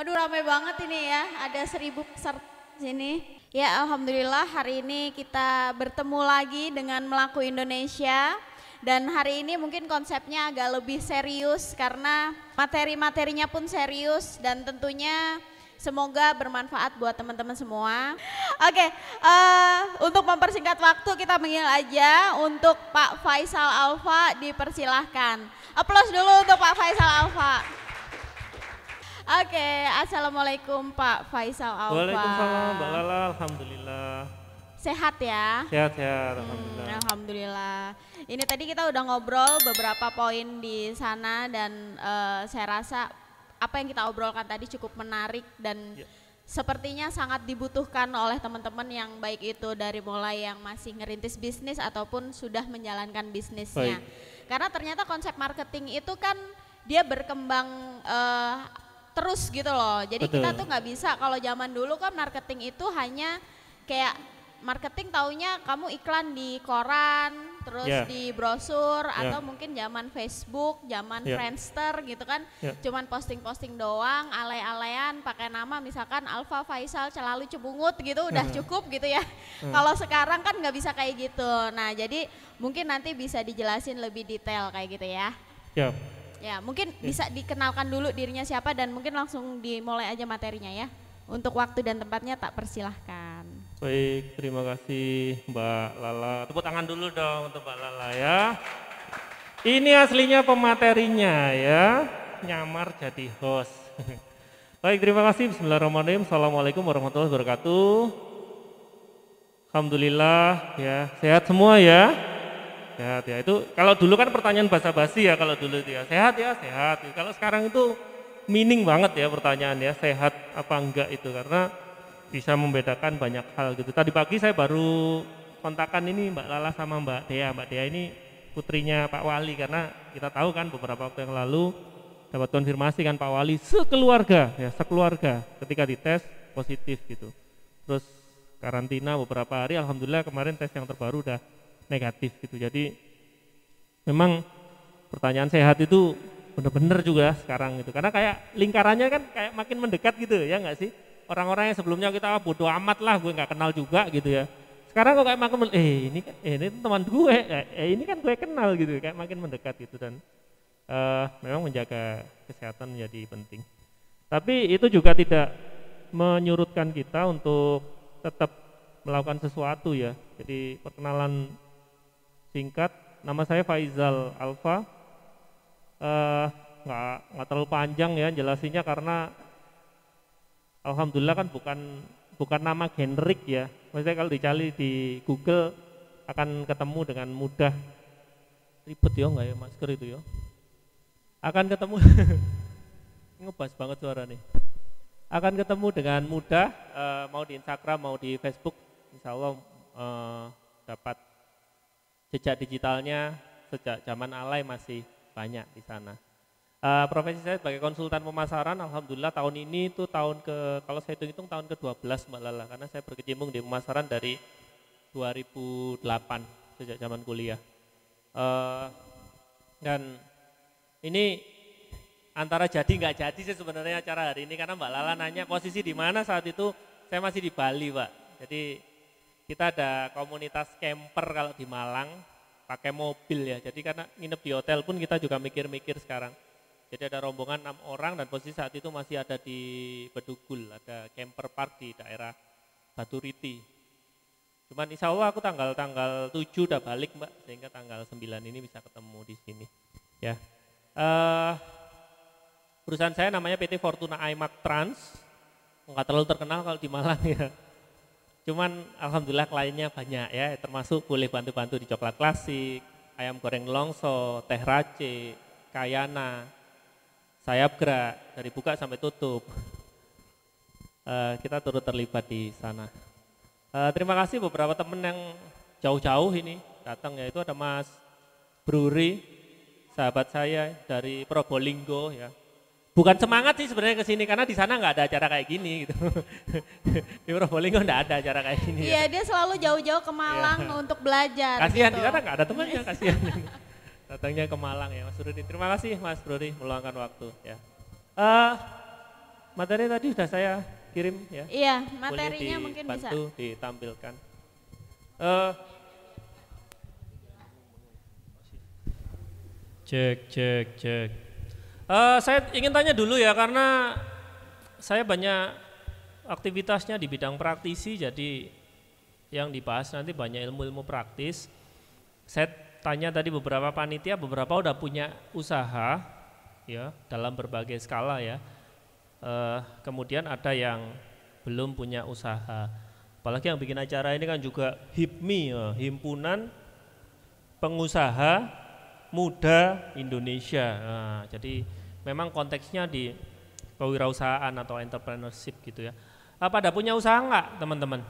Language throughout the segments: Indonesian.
Waduh rame banget ini ya, ada 1.000 peserta sini. Ya Alhamdulillah hari ini kita bertemu lagi dengan Melaku Indonesia. Dan hari ini mungkin konsepnya agak lebih serius karena materi-materinya pun serius dan tentunya semoga bermanfaat buat teman-teman semua. Oke, untuk mempersingkat waktu kita panggil aja untuk Pak Faisal Alfa dipersilahkan. Aplaus dulu untuk Pak Faisal Alfa. Oke, assalamualaikum Pak Faisal Alfa. Waalaikumsalam Mbak Lala, alhamdulillah. Sehat ya? Sehat, alhamdulillah. Alhamdulillah. Ini tadi kita udah ngobrol beberapa poin di sana dan saya rasa apa yang kita obrolkan tadi cukup menarik dan sepertinya sangat dibutuhkan oleh teman-teman yang baik itu dari mulai yang masih ngerintis bisnis ataupun sudah menjalankan bisnisnya. Karena ternyata konsep marketing itu kan dia berkembang terus gitu loh. Jadi kita tuh nggak bisa kalau zaman dulu kan marketing itu hanya kayak marketing taunya kamu iklan di koran, terus di brosur atau mungkin zaman Facebook, zaman Friendster gitu kan, cuman posting-posting doang, alay-alayan, pakai nama misalkan Alfa Faisal Celalu Cibungut gitu udah cukup gitu ya. Kalau sekarang kan nggak bisa kayak gitu. Nah jadi mungkin nanti bisa dijelasin lebih detail kayak gitu ya. Ya mungkin bisa dikenalkan dulu dirinya siapa dan mungkin langsung dimulai aja materinya ya. Untuk waktu dan tempatnya tak persilahkan. Baik, terima kasih Mbak Lala. Tepuk tangan dulu dong untuk Mbak Lala ya. Ini aslinya pematerinya ya, nyamar jadi host. Baik, terima kasih. Bismillahirrahmanirrahim. Assalamualaikum warahmatullahi wabarakatuh. Alhamdulillah ya, sehat semua ya. Sehat ya, itu kalau dulu kan pertanyaan basa-basi ya kalau dulu itu ya. Sehat ya, sehat. Kalau sekarang itu meaning banget ya pertanyaan ya, sehat apa enggak itu karena bisa membedakan banyak hal gitu. Tadi pagi saya baru kontakan ini Mbak Lala sama Mbak Dea. Mbak Dea ini putrinya Pak Wali karena kita tahu kan beberapa waktu yang lalu dapat konfirmasi kan Pak Wali sekeluarga ketika dites positif gitu. Terus karantina beberapa hari, alhamdulillah kemarin tes yang terbaru udah negatif gitu. Jadi memang pertanyaan sehat itu bener-bener juga sekarang gitu. Karena kayak lingkarannya kan kayak makin mendekat gitu ya nggak sih? Orang-orang yang sebelumnya kita bodoh amat lah, gue nggak kenal juga gitu ya. Sekarang kok kayak makin ini teman gue, ini kan gue kenal gitu, kayak makin mendekat gitu dan memang menjaga kesehatan menjadi penting. Tapi itu juga tidak menyurutkan kita untuk tetap melakukan sesuatu ya. Jadi perkenalan singkat, nama saya Faisal Alfa. Nggak terlalu panjang ya jelasinnya karena alhamdulillah kan bukan nama generik ya. Maksudnya kalau dicari di Google akan ketemu dengan mudah. Ribet ya nggak ya masker itu ya? Akan ketemu ngebas banget suara nih. Akan ketemu dengan mudah mau di Instagram mau di Facebook, insya Allah dapat jejak digitalnya sejak zaman alay masih banyak di sana. Profesi saya sebagai konsultan pemasaran, alhamdulillah tahun ini itu kalau saya hitung tahun ke-12 Mbak Lala, karena saya berkecimpung di pemasaran dari 2008 sejak zaman kuliah. Dan ini antara jadi nggak jadi sih sebenarnya acara hari ini karena Mbak Lala nanya posisi di mana saat itu saya masih di Bali Pak. Jadi kita ada komunitas camper kalau di Malang pakai mobil ya. Jadi karena nginep di hotel pun kita juga mikir-mikir sekarang. Jadi ada rombongan 6 orang dan posisi saat itu masih ada di Bedugul, ada camper park di daerah Baturiti. Cuman insya Allah aku tanggal 7 udah balik Mbak, sehingga tanggal 9 ini bisa ketemu di sini. Ya, perusahaan saya namanya PT Fortuna IMAX Trans, nggak terlalu terkenal kalau di Malang ya. Cuman alhamdulillah kliennya banyak ya, termasuk boleh bantu-bantu di coklat klasik, ayam goreng longso, teh race, kayana, sayap gerak dari buka sampai tutup. Kita turut terlibat di sana. Terima kasih beberapa teman yang jauh-jauh ini datang ya, itu ada Mas Bruri, sahabat saya dari Probolinggo ya. Bukan semangat sih sebenarnya kesini karena di sana nggak ada acara kayak gini gitu. Di Probolinggo nggak ada acara kayak gini. Iya, dia selalu jauh-jauh ke Malang untuk belajar. Kasihan gitu. Di sana nggak ada temannya, kasihan. Datangnya ke Malang ya Mas Bruri. Terima kasih Mas Bruri meluangkan waktu ya. materi tadi sudah saya kirim ya. Iya, materinya mungkin bisa. Boleh dibantu ditampilkan. Cek. Saya ingin tanya dulu ya, karena saya banyak aktivitasnya di bidang praktisi, jadi yang dibahas nanti banyak ilmu-ilmu praktis. Saya tanya tadi beberapa panitia, beberapa udah punya usaha ya dalam berbagai skala ya. Kemudian ada yang belum punya usaha. Apalagi yang bikin acara ini kan juga HIPMI ya, Himpunan Pengusaha Muda Indonesia. Nah, jadi memang konteksnya di kewirausahaan atau entrepreneurship gitu ya. Pada punya usaha enggak teman-teman?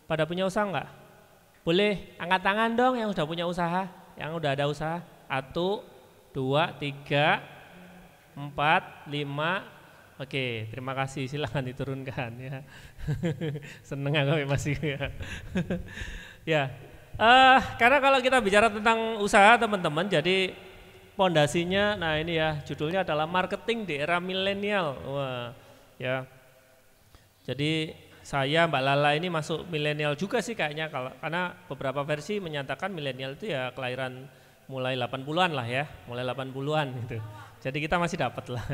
Pada punya usaha enggak? Boleh angkat tangan dong yang sudah punya usaha, yang udah ada usaha. 1, 2, 3, 4, 5. Oke, terima kasih, silahkan diturunkan ya. Seneng aku masih ya. Ya, karena kalau kita bicara tentang usaha teman-teman, jadi pondasinya, nah ini ya judulnya adalah marketing di era milenial. Wah, ya. Jadi saya Mbak Lala ini masuk milenial juga sih kayaknya, karena beberapa versi menyatakan milenial itu ya kelahiran mulai 80-an lah ya, mulai 80-an gitu. Jadi kita masih dapat lah.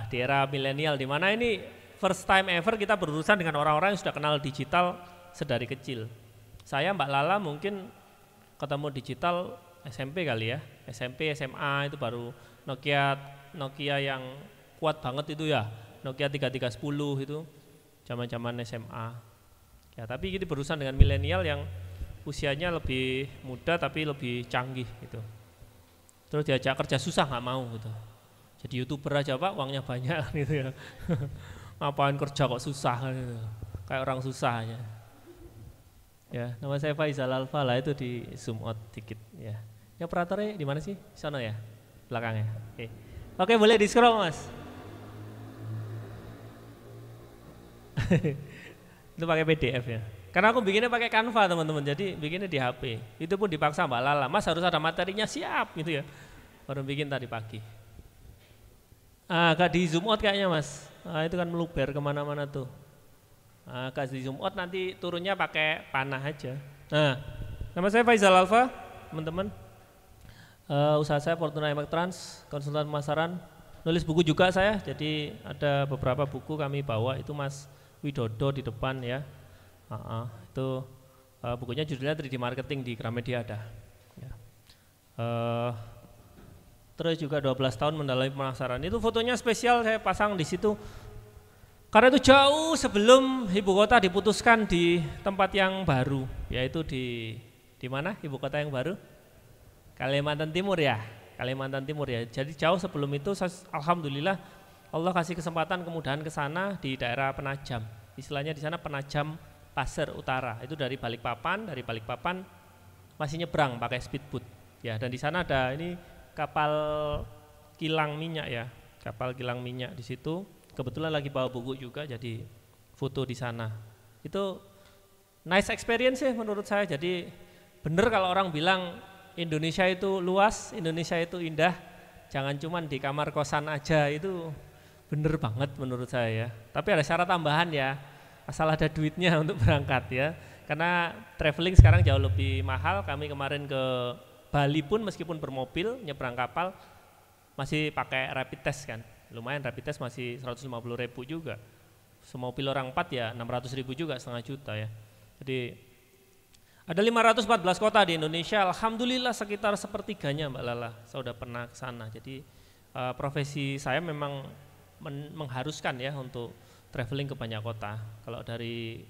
Di era milenial, di mana ini first time ever kita berurusan dengan orang-orang yang sudah kenal digital sedari kecil. Saya Mbak Lala mungkin ketemu digital SMP kali ya, SMP, SMA itu baru Nokia yang kuat banget itu ya, Nokia 3310 itu zaman-zaman SMA. Ya, tapi ini berurusan dengan milenial yang usianya lebih muda tapi lebih canggih gitu. Terus diajak kerja susah nggak mau gitu. Jadi YouTuber aja Pak, uangnya banyak gitu ya. Ngapain kerja kok susah gitu. Kayak orang susah aja. Ya, nama saya Faizal Alfa lah, itu di zoom out dikit ya. Ya operatornya di mana sih? Sana ya? Belakangnya. Oke, boleh di-scroll Mas. Itu pakai PDF ya. Karena aku bikinnya pakai Canva teman-teman, jadi bikinnya di HP. Itu pun dipaksa Mbak Lala, Mas harus ada materinya siap gitu ya. Baru bikin tadi pagi. Agak di zoom out kayaknya Mas. Itu kan meluber kemana-mana tuh. Agak di zoom out, nanti turunnya pakai panah aja. Nah, nama saya Faizal Alfa, teman-teman. Usaha saya Fortuna Electrans, konsultan pemasaran. Nulis buku juga saya, jadi ada beberapa buku kami bawa, itu Mas Widodo di depan ya. Itu bukunya judulnya 3D Marketing di Gramedia ada. Ya. Terus juga 12 tahun mendalami pemasaran. Itu fotonya spesial saya pasang di situ. Karena itu jauh sebelum ibu kota diputuskan di tempat yang baru, yaitu di mana ibu kota yang baru? Kalimantan Timur ya. Kalimantan Timur ya. Jadi jauh sebelum itu alhamdulillah Allah kasih kesempatan kemudahan ke sana di daerah Penajam. Istilahnya di sana Penajam Pasir Utara. Itu dari Balikpapan masih nyebrang pakai speedboat. Ya, dan di sana ada ini kapal kilang minyak ya, kapal kilang minyak di situ. Kebetulan lagi bawa buku juga, jadi foto di sana. Itu nice experience sih menurut saya. Jadi bener kalau orang bilang Indonesia itu luas, Indonesia itu indah, jangan cuman di kamar kosan aja, itu bener banget menurut saya ya. Tapi ada syarat tambahan ya, asal ada duitnya untuk berangkat ya. Karena traveling sekarang jauh lebih mahal. Kami kemarin ke Bali pun meskipun bermobil nyebrang kapal masih pakai rapid test kan, lumayan rapid test masih 150.000 juga, semobil orang 4 ya 600.000 juga, setengah juta ya. Jadi ada 514 kota di Indonesia, alhamdulillah sekitar sepertiganya Mbak Lala saya udah pernah ke sana. Jadi profesi saya memang mengharuskan ya untuk traveling ke banyak kota. Kalau dari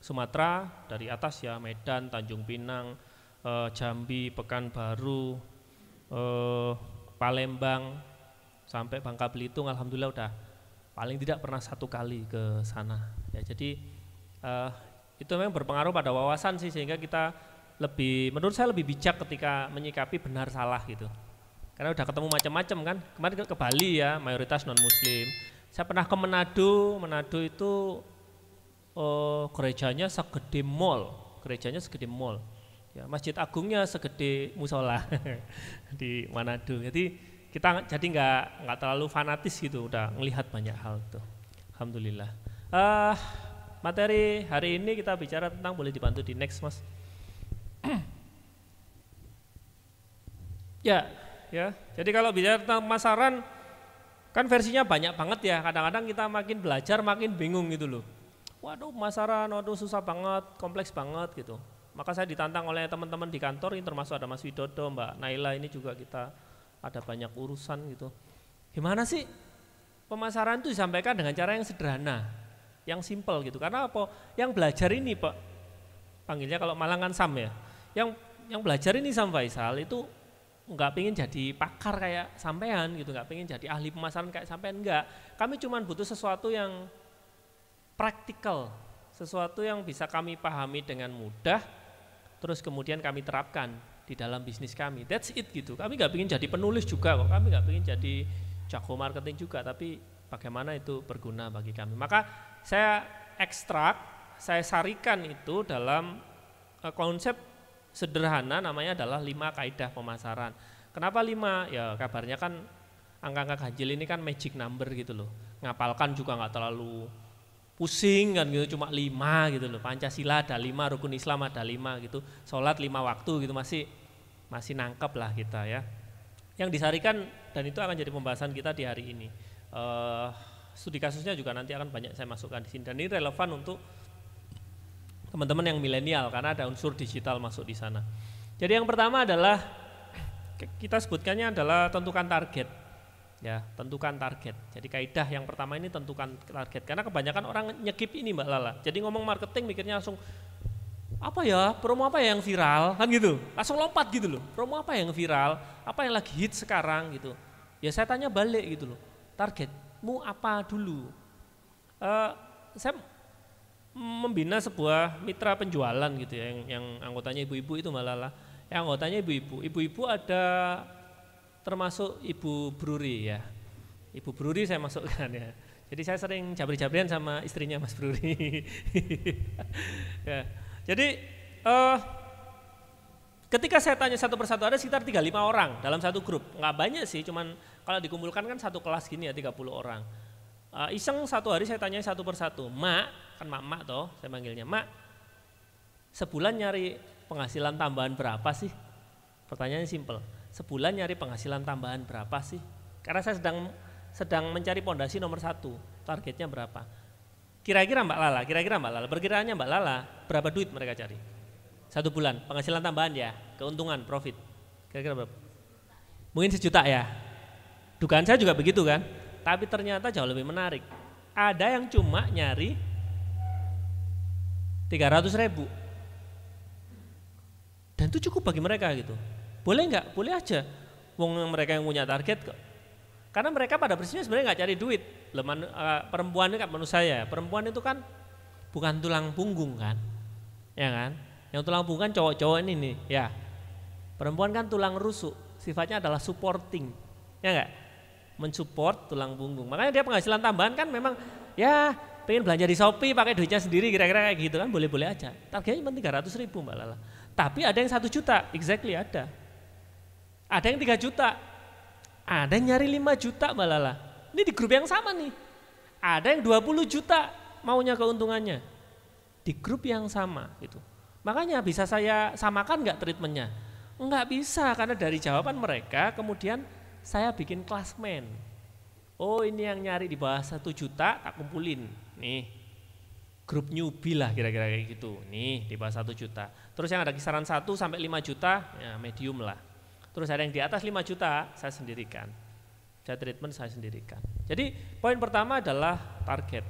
Sumatera, dari atas ya Medan, Tanjung Pinang, Jambi, Pekanbaru, Palembang, sampai Bangka Belitung, alhamdulillah udah paling tidak pernah 1 kali ke sana. Ya, jadi itu memang berpengaruh pada wawasan sih, sehingga kita menurut saya lebih bijak ketika menyikapi benar salah gitu. Karena udah ketemu macam-macam kan. Kemarin ke Bali ya, mayoritas non Muslim. Saya pernah ke Manado itu gerejanya segede mall, Ya, Masjid Agungnya segede musola di Manado. Jadi kita jadi nggak terlalu fanatis gitu, udah melihat banyak hal tuh. Alhamdulillah. Materi hari ini kita bicara tentang, boleh dibantu di next Mas. Ya. Jadi kalau bicara tentang pemasaran kan versinya banyak banget ya. Kadang-kadang kita makin belajar makin bingung gitu loh. Waduh pemasaran, waduh susah banget, kompleks banget gitu. Maka saya ditantang oleh teman-teman di kantor, ini termasuk ada Mas Widodo, Mbak Naila, ini juga kita ada banyak urusan gitu. Gimana sih pemasaran itu disampaikan dengan cara yang sederhana, yang simple gitu. Karena apa? Yang belajar ini Pak, panggilnya kalau Malang kan Sam ya. Yang belajar ini Sam Faisal itu nggak pengen jadi pakar kayak sampean gitu, nggak pengen jadi ahli pemasaran kayak sampean, enggak. Kami cuma butuh sesuatu yang praktikal, sesuatu yang bisa kami pahami dengan mudah, terus kemudian kami terapkan di dalam bisnis kami. That's it gitu. Kami nggak pengen jadi penulis juga kok, kami nggak pengen jadi jago marketing juga, tapi bagaimana itu berguna bagi kami. Maka saya ekstrak, saya sarikan itu dalam konsep sederhana, namanya adalah 5 kaidah pemasaran. Kenapa 5? Ya kabarnya kan angka-angka ganjil ini kan magic number gitu loh. Ngapalkan juga nggak terlalu pusing kan gitu, cuma 5 gitu loh. Pancasila ada 5, rukun Islam ada 5 gitu. Sholat 5 waktu gitu, masih nangkep lah kita ya. Yang disarikan, dan itu akan jadi pembahasan kita di hari ini. Studi kasusnya juga nanti akan banyak saya masukkan di sini, dan ini relevan untuk teman-teman yang milenial karena ada unsur digital masuk di sana. Jadi yang pertama adalah kita sebutkannya adalah tentukan target. Ya, tentukan target. Jadi kaidah yang pertama ini tentukan target. Karena kebanyakan orang nyekip ini Mbak Lala. Jadi ngomong marketing mikirnya langsung apa ya, promo apa ya yang viral kan gitu. Langsung lompat gitu loh. Promo apa yang viral, apa yang lagi hit sekarang gitu. Ya saya tanya balik gitu loh. Targetmu apa dulu? Saya membina sebuah mitra penjualan gitu ya, yang anggotanya ibu-ibu itu malah yang anggotanya ibu-ibu ada termasuk Ibu Bruri ya. Ibu Bruri saya masukkan ya. Jadi saya sering jabri-jabrian sama istrinya Mas Bruri. Ya. Jadi ketika saya tanya satu persatu ada sekitar 35 orang dalam satu grup. Nggak banyak sih, cuman kalau dikumpulkan kan satu kelas gini ya 30 orang. Iseng satu hari saya tanya satu persatu, Mak, kan mak toh, saya manggilnya, Mak, sebulan nyari penghasilan tambahan berapa sih? Pertanyaannya simple, sebulan nyari penghasilan tambahan berapa sih? Karena saya sedang mencari pondasi nomor 1, targetnya berapa? Kira-kira Mbak Lala, perkiraannya Mbak Lala, berapa duit mereka cari? 1 bulan, penghasilan tambahan ya, keuntungan, profit, kira-kira berapa? Mungkin 1 juta ya, dugaan saya juga begitu kan? Tapi ternyata jauh lebih menarik. Ada yang cuma nyari 300.000. Dan itu cukup bagi mereka gitu. Boleh nggak? Boleh aja. Wong mereka yang punya target kok. Karena mereka pada prinsipnya sebenarnya nggak cari duit. Perempuan itu kan menurut saya, perempuan itu kan bukan tulang punggung kan. Ya kan? Yang tulang punggung kan cowok-cowok ini nih, ya. Perempuan kan tulang rusuk, sifatnya adalah supporting. Ya enggak? Mensupport tulang punggung. Makanya dia penghasilan tambahan kan memang ya pengen belanja di Shopee pakai duitnya sendiri kira-kira kayak gitu kan, boleh-boleh aja. Targetnya cuma 300.000 Mbak Lala. Tapi ada yang 1 juta, exactly ada. Ada yang 3 juta. Ada yang nyari 5 juta Mbak Lala. Ini di grup yang sama nih. Ada yang 20 juta maunya keuntungannya. Di grup yang sama gitu. Makanya bisa saya samakan enggak treatmentnya? Enggak bisa, karena dari jawaban mereka kemudian saya bikin klasmen. Oh ini yang nyari di bawah 1 juta tak kumpulin. Nih grup newbie lah kira-kira kayak gitu. Nih di bawah 1 juta. Terus yang ada kisaran 1 sampai 5 juta ya medium lah. Terus ada yang di atas 5 juta saya sendirikan. Saya treatment saya sendirikan. Jadi poin pertama adalah target.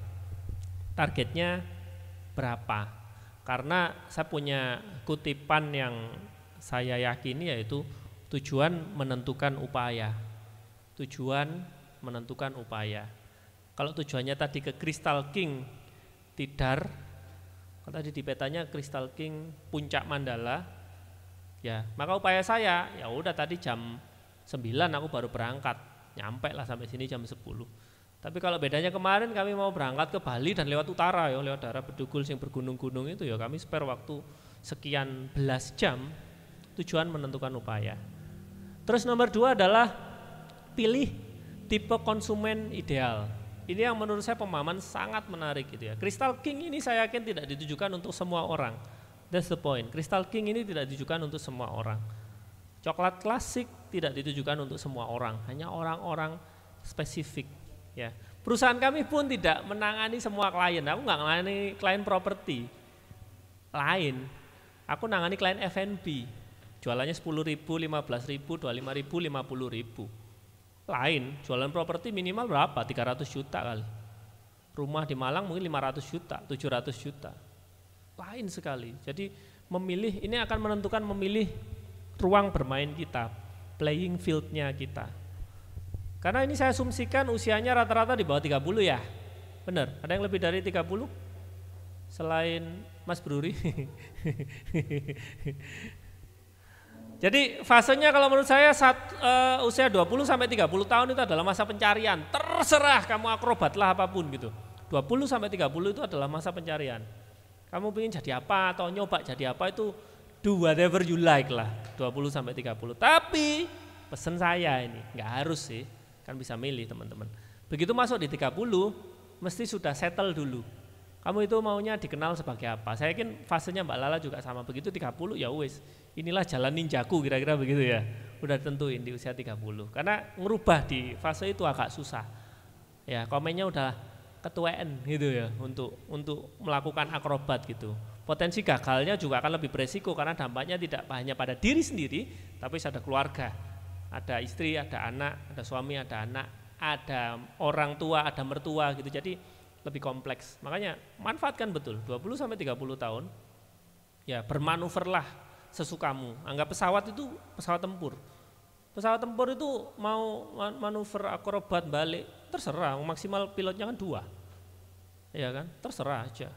Targetnya berapa? Karena saya punya kutipan yang saya yakini yaitu tujuan menentukan upaya. Tujuan menentukan upaya. Kalau tujuannya tadi ke Crystal King Tidar, kalau tadi di petanya Crystal King Puncak Mandala, ya maka upaya saya ya udah tadi jam 9 aku baru berangkat, nyampe lah sampai sini jam 10. Tapi kalau bedanya kemarin kami mau berangkat ke Bali dan lewat utara ya, lewat daerah Bedugul yang bergunung-gunung itu ya, kami spare waktu sekian belas jam. Tujuan menentukan upaya. Terus nomor 2 adalah pilih tipe konsumen ideal. Ini yang menurut saya pemahaman sangat menarik gitu ya. Crystal King ini saya yakin tidak ditujukan untuk semua orang. That's the point. Crystal King ini tidak ditujukan untuk semua orang. Coklat klasik tidak ditujukan untuk semua orang, hanya orang-orang spesifik ya. Perusahaan kami pun tidak menangani semua klien. Aku nggak menangani klien properti. Lain. Aku nangani klien F&B. Jualannya 10.000, 15.000, 25.000, 50.000. Lain, jualan properti minimal berapa? 300 juta kali. Rumah di Malang mungkin 500 juta, 700 juta. Lain sekali. Jadi memilih, ini akan menentukan memilih ruang bermain kita, playing field-nya kita. Karena ini saya asumsikan usianya rata-rata di bawah 30 ya. Benar, ada yang lebih dari 30? Selain Mas Bruri. Jadi fasenya kalau menurut saya usia 20 sampai 30 tahun itu adalah masa pencarian. Terserah kamu akrobatlah apapun gitu. 20 sampai 30 itu adalah masa pencarian. Kamu ingin jadi apa atau nyoba jadi apa itu do whatever you like lah. 20 sampai 30. Tapi pesen saya ini nggak harus sih, kan bisa milih teman-teman. Begitu masuk di 30 mesti sudah settle dulu. Kamu itu maunya dikenal sebagai apa? Saya yakin fasenya Mbak Lala juga sama. Begitu 30 ya wis, inilah jalan ninjaku kira-kira begitu ya. Udah tentuin di usia 30. Karena ngerubah di fase itu agak susah. Ya, komennya udah ketuaan gitu ya untuk melakukan akrobat gitu. Potensi gagalnya juga akan lebih beresiko karena dampaknya tidak hanya pada diri sendiri, tapi ada keluarga. Ada istri, ada anak, ada suami, ada anak, ada orang tua, ada mertua gitu. Jadi lebih kompleks. Makanya manfaatkan betul 20 sampai 30 tahun. Ya, bermanuverlah sesukamu. Anggap pesawat itu pesawat tempur. Pesawat tempur itu mau manuver akrobat balik terserah, maksimal pilotnya kan 2. Ya kan? Terserah aja.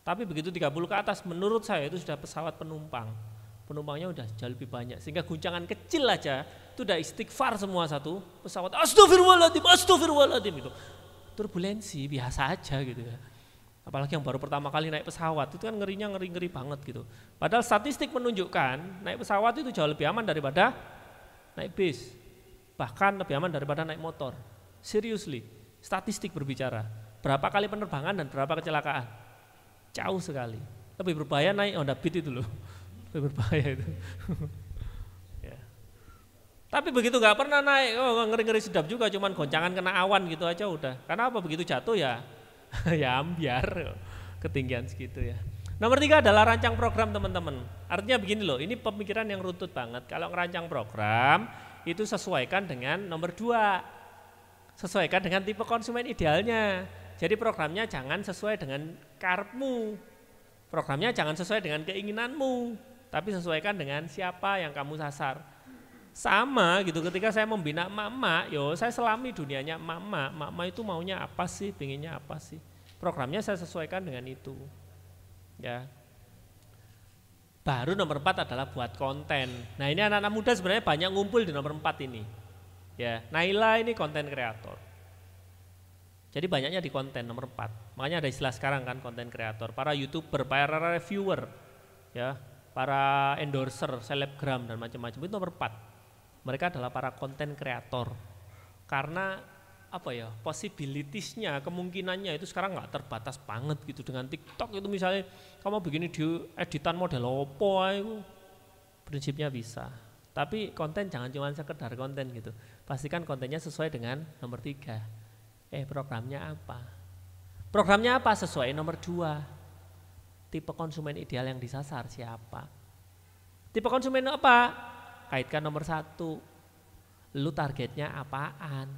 Tapi begitu 30 ke atas menurut saya itu sudah pesawat penumpang. Penumpangnya udah jauh lebih banyak sehingga guncangan kecil aja itu udah istighfar semua satu pesawat. Astagfirullahaladzim itu. Turbulensi biasa aja gitu ya. Apalagi yang baru pertama kali naik pesawat itu kan ngerinya ngeri banget gitu. Padahal statistik menunjukkan naik pesawat itu jauh lebih aman daripada naik bis. Bahkan lebih aman daripada naik motor. Seriously, statistik berbicara. Berapa kali penerbangan dan berapa kecelakaan? Jauh sekali. Lebih berbahaya naik Honda Beat itu loh. Lebih berbahaya itu. Ya. Tapi begitu nggak pernah naik, ngeri-ngeri sedap juga, cuman goncangan kena awan gitu aja udah. Karena apa, begitu jatuh ya, ya ambiar, ketinggian segitu ya. Nomor 3 adalah rancang program teman-teman. Artinya begini loh, ini pemikiran yang runtut banget. Kalau ngerancang program itu sesuaikan dengan nomor 2, sesuaikan dengan tipe konsumen idealnya. Jadi programnya jangan sesuai dengan karepmu, programnya jangan sesuai dengan keinginanmu, tapi sesuaikan dengan siapa yang kamu sasar. Sama gitu ketika saya membina emak-emak, saya selami dunianya emak-emak. Emak-emak itu maunya apa sih, pinginnya apa sih. Programnya saya sesuaikan dengan itu. Ya. Baru nomor 4 adalah buat konten. Nah ini anak-anak muda sebenarnya banyak ngumpul di nomor 4 ini. Ya, Naila ini konten kreator. Jadi banyaknya di konten nomor 4. Makanya ada istilah sekarang kan konten kreator. Para YouTuber, para reviewer, ya, para endorser, selebgram dan macam-macam itu nomor 4. Mereka adalah para konten kreator. Karena apa ya, possibilities-nya, kemungkinannya itu sekarang nggak terbatas banget gitu. Dengan TikTok itu misalnya kamu begini di editan model opo itu prinsipnya bisa. Tapi konten jangan cuma sekedar konten gitu. Pastikan kontennya sesuai dengan nomor 3. Programnya apa? Programnya apa sesuai nomor 2. Tipe konsumen ideal yang disasar siapa? Tipe konsumen apa? Kaitkan nomor 1. Lu targetnya apaan?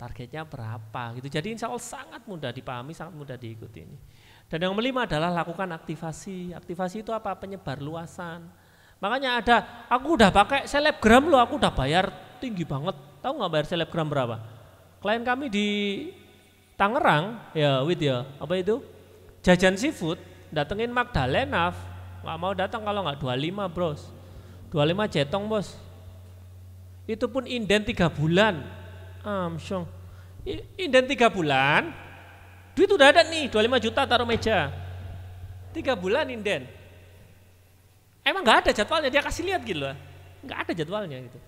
Targetnya berapa gitu. Jadi insya Allah sangat mudah dipahami, sangat mudah diikuti ini. Dan yang kelima adalah lakukan aktivasi. Aktivasi itu apa? Penyebar luasan. Makanya ada, aku udah pakai selebgram loh, aku udah bayar tinggi banget. Tahu nggak bayar selebgram berapa? Klien kami di Tangerang, ya Wid ya, apa itu? Jajan seafood, datengin Magdalena, nggak mau datang kalau nggak 25 bros. 25 jetong bos. Itu pun inden 3 bulan. Inden 3 bulan. Duit udah ada nih, 25 juta taruh meja. 3 bulan inden. Emang gak ada jadwalnya, dia kasih lihat gitu loh. Gak ada jadwalnya gitu.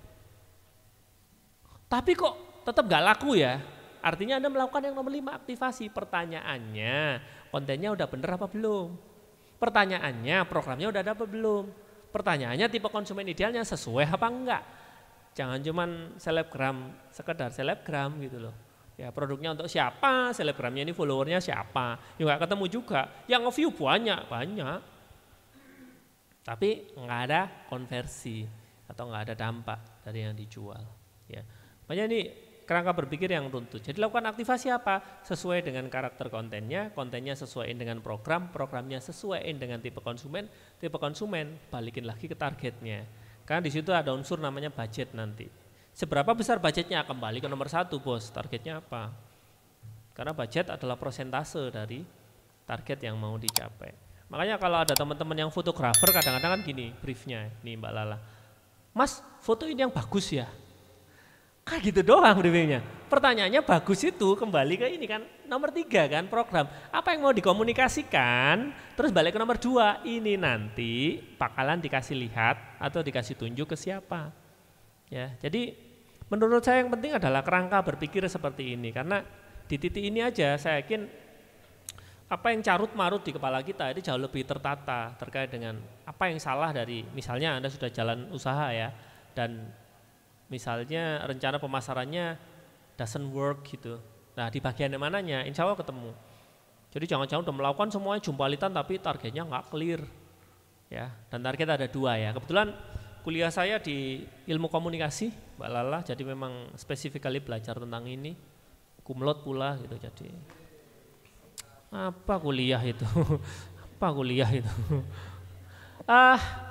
Tapi kok tetap gak laku ya? Artinya Anda melakukan yang nomor 5, aktivasi. Pertanyaannya, kontennya udah bener apa belum? Pertanyaannya, programnya udah ada apa belum? Pertanyaannya, tipe konsumen idealnya sesuai apa enggak? Jangan cuman selebgram, sekedar selebgram gitu loh. Ya produknya untuk siapa, selebgramnya ini followernya siapa. Ya enggak ketemu juga, yang nge-view banyak. Tapi enggak ada konversi atau enggak ada dampak dari yang dijual. Ya. Makanya ini kerangka berpikir yang runtut. Jadi lakukan aktivasi apa? Sesuai dengan karakter kontennya, kontennya sesuaiin dengan program, programnya sesuaiin dengan tipe konsumen, balikin lagi ke targetnya. Karena di situ ada unsur namanya budget nanti. Seberapa besar budgetnya? Kembali ke nomor 1 bos, targetnya apa? Karena budget adalah persentase dari target yang mau dicapai. Makanya kalau ada teman-teman yang fotografer kadang-kadang kan gini briefnya, nih Mbak Lala. Mas, foto ini yang bagus ya? Kan gitu doang briefingnya. Pertanyaannya bagus itu kembali ke ini kan nomor 3 kan program. Apa yang mau dikomunikasikan? Terus balik ke nomor 2, ini nanti bakalan dikasih lihat atau dikasih tunjuk ke siapa. Ya, jadi menurut saya yang penting adalah kerangka berpikir seperti ini karena di titik ini aja saya yakin apa yang carut marut di kepala kita itu jauh lebih tertata terkait dengan apa yang salah dari misalnya Anda sudah jalan usaha ya dan misalnya rencana pemasarannya doesn't work gitu. Nah di bagian yang mananya insya Allah ketemu. Jadi jangan-jangan udah melakukan semuanya jumpalitan tapi targetnya nggak clear. Ya, dan target ada 2 ya. Kebetulan kuliah saya di ilmu komunikasi Mbak Lala, jadi memang spesifikali belajar tentang ini. Kumlot pula gitu jadi. Apa kuliah itu? Apa kuliah itu?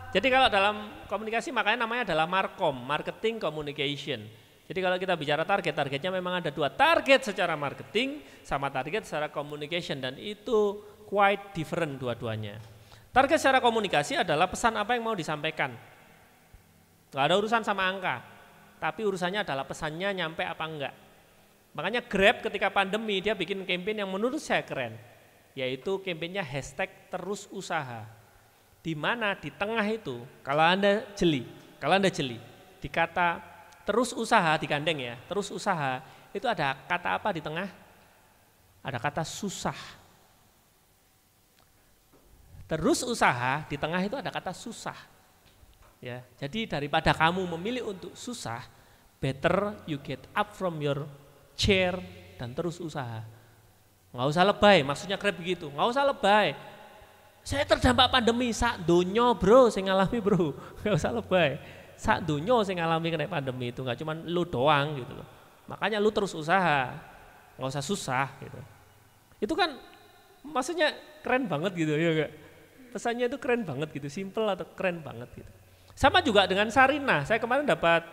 Jadi kalau dalam komunikasi makanya namanya adalah Markom, Marketing Communication. Jadi kalau kita bicara targetnya memang ada 2 target secara marketing sama target secara communication dan itu quite different dua-duanya. Target secara komunikasi adalah pesan apa yang mau disampaikan. Gak ada urusan sama angka, tapi urusannya adalah pesannya nyampe apa enggak. Makanya Grab ketika pandemi dia bikin campaign yang menurut saya keren, yaitu campaignnya #terususaha. Di mana di tengah itu kalau Anda jeli di kata terus usaha digandeng ya, terus usaha itu ada kata apa di tengah? Ada kata susah. Terus usaha di tengah itu ada kata susah. Ya, jadi daripada kamu memilih untuk susah, better you get up from your chair dan terus usaha. Nggak usah lebay, maksudnya Grab begitu, nggak usah lebay. Saya terdampak pandemi, sak donya bro, saya ngalami bro, nggak usah lebay. Sak donya saya ngalami kena pandemi itu, nggak cuma lu doang gitu loh. Makanya lu terus usaha, nggak usah susah gitu. Itu kan maksudnya keren banget gitu ya gak? Pesannya itu keren banget gitu, simple atau keren banget gitu. Sama juga dengan Sarinah, saya kemarin dapat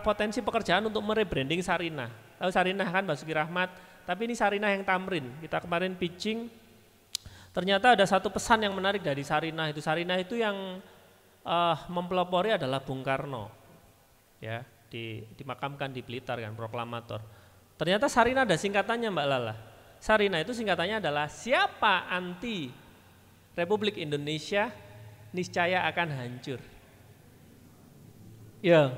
potensi pekerjaan untuk merebranding Sarinah. Tahu Sarinah kan Basuki Rahmat, tapi ini Sarinah yang Tamrin. Kita kemarin pitching, ternyata ada satu pesan yang menarik dari Sarinah itu. Sarinah itu yang mempelopori adalah Bung Karno, ya dimakamkan di Blitar kan, proklamator. Ternyata Sarinah ada singkatannya Mbak Lala. Sarinah itu singkatannya adalah siapa anti Republik Indonesia niscaya akan hancur. Ya,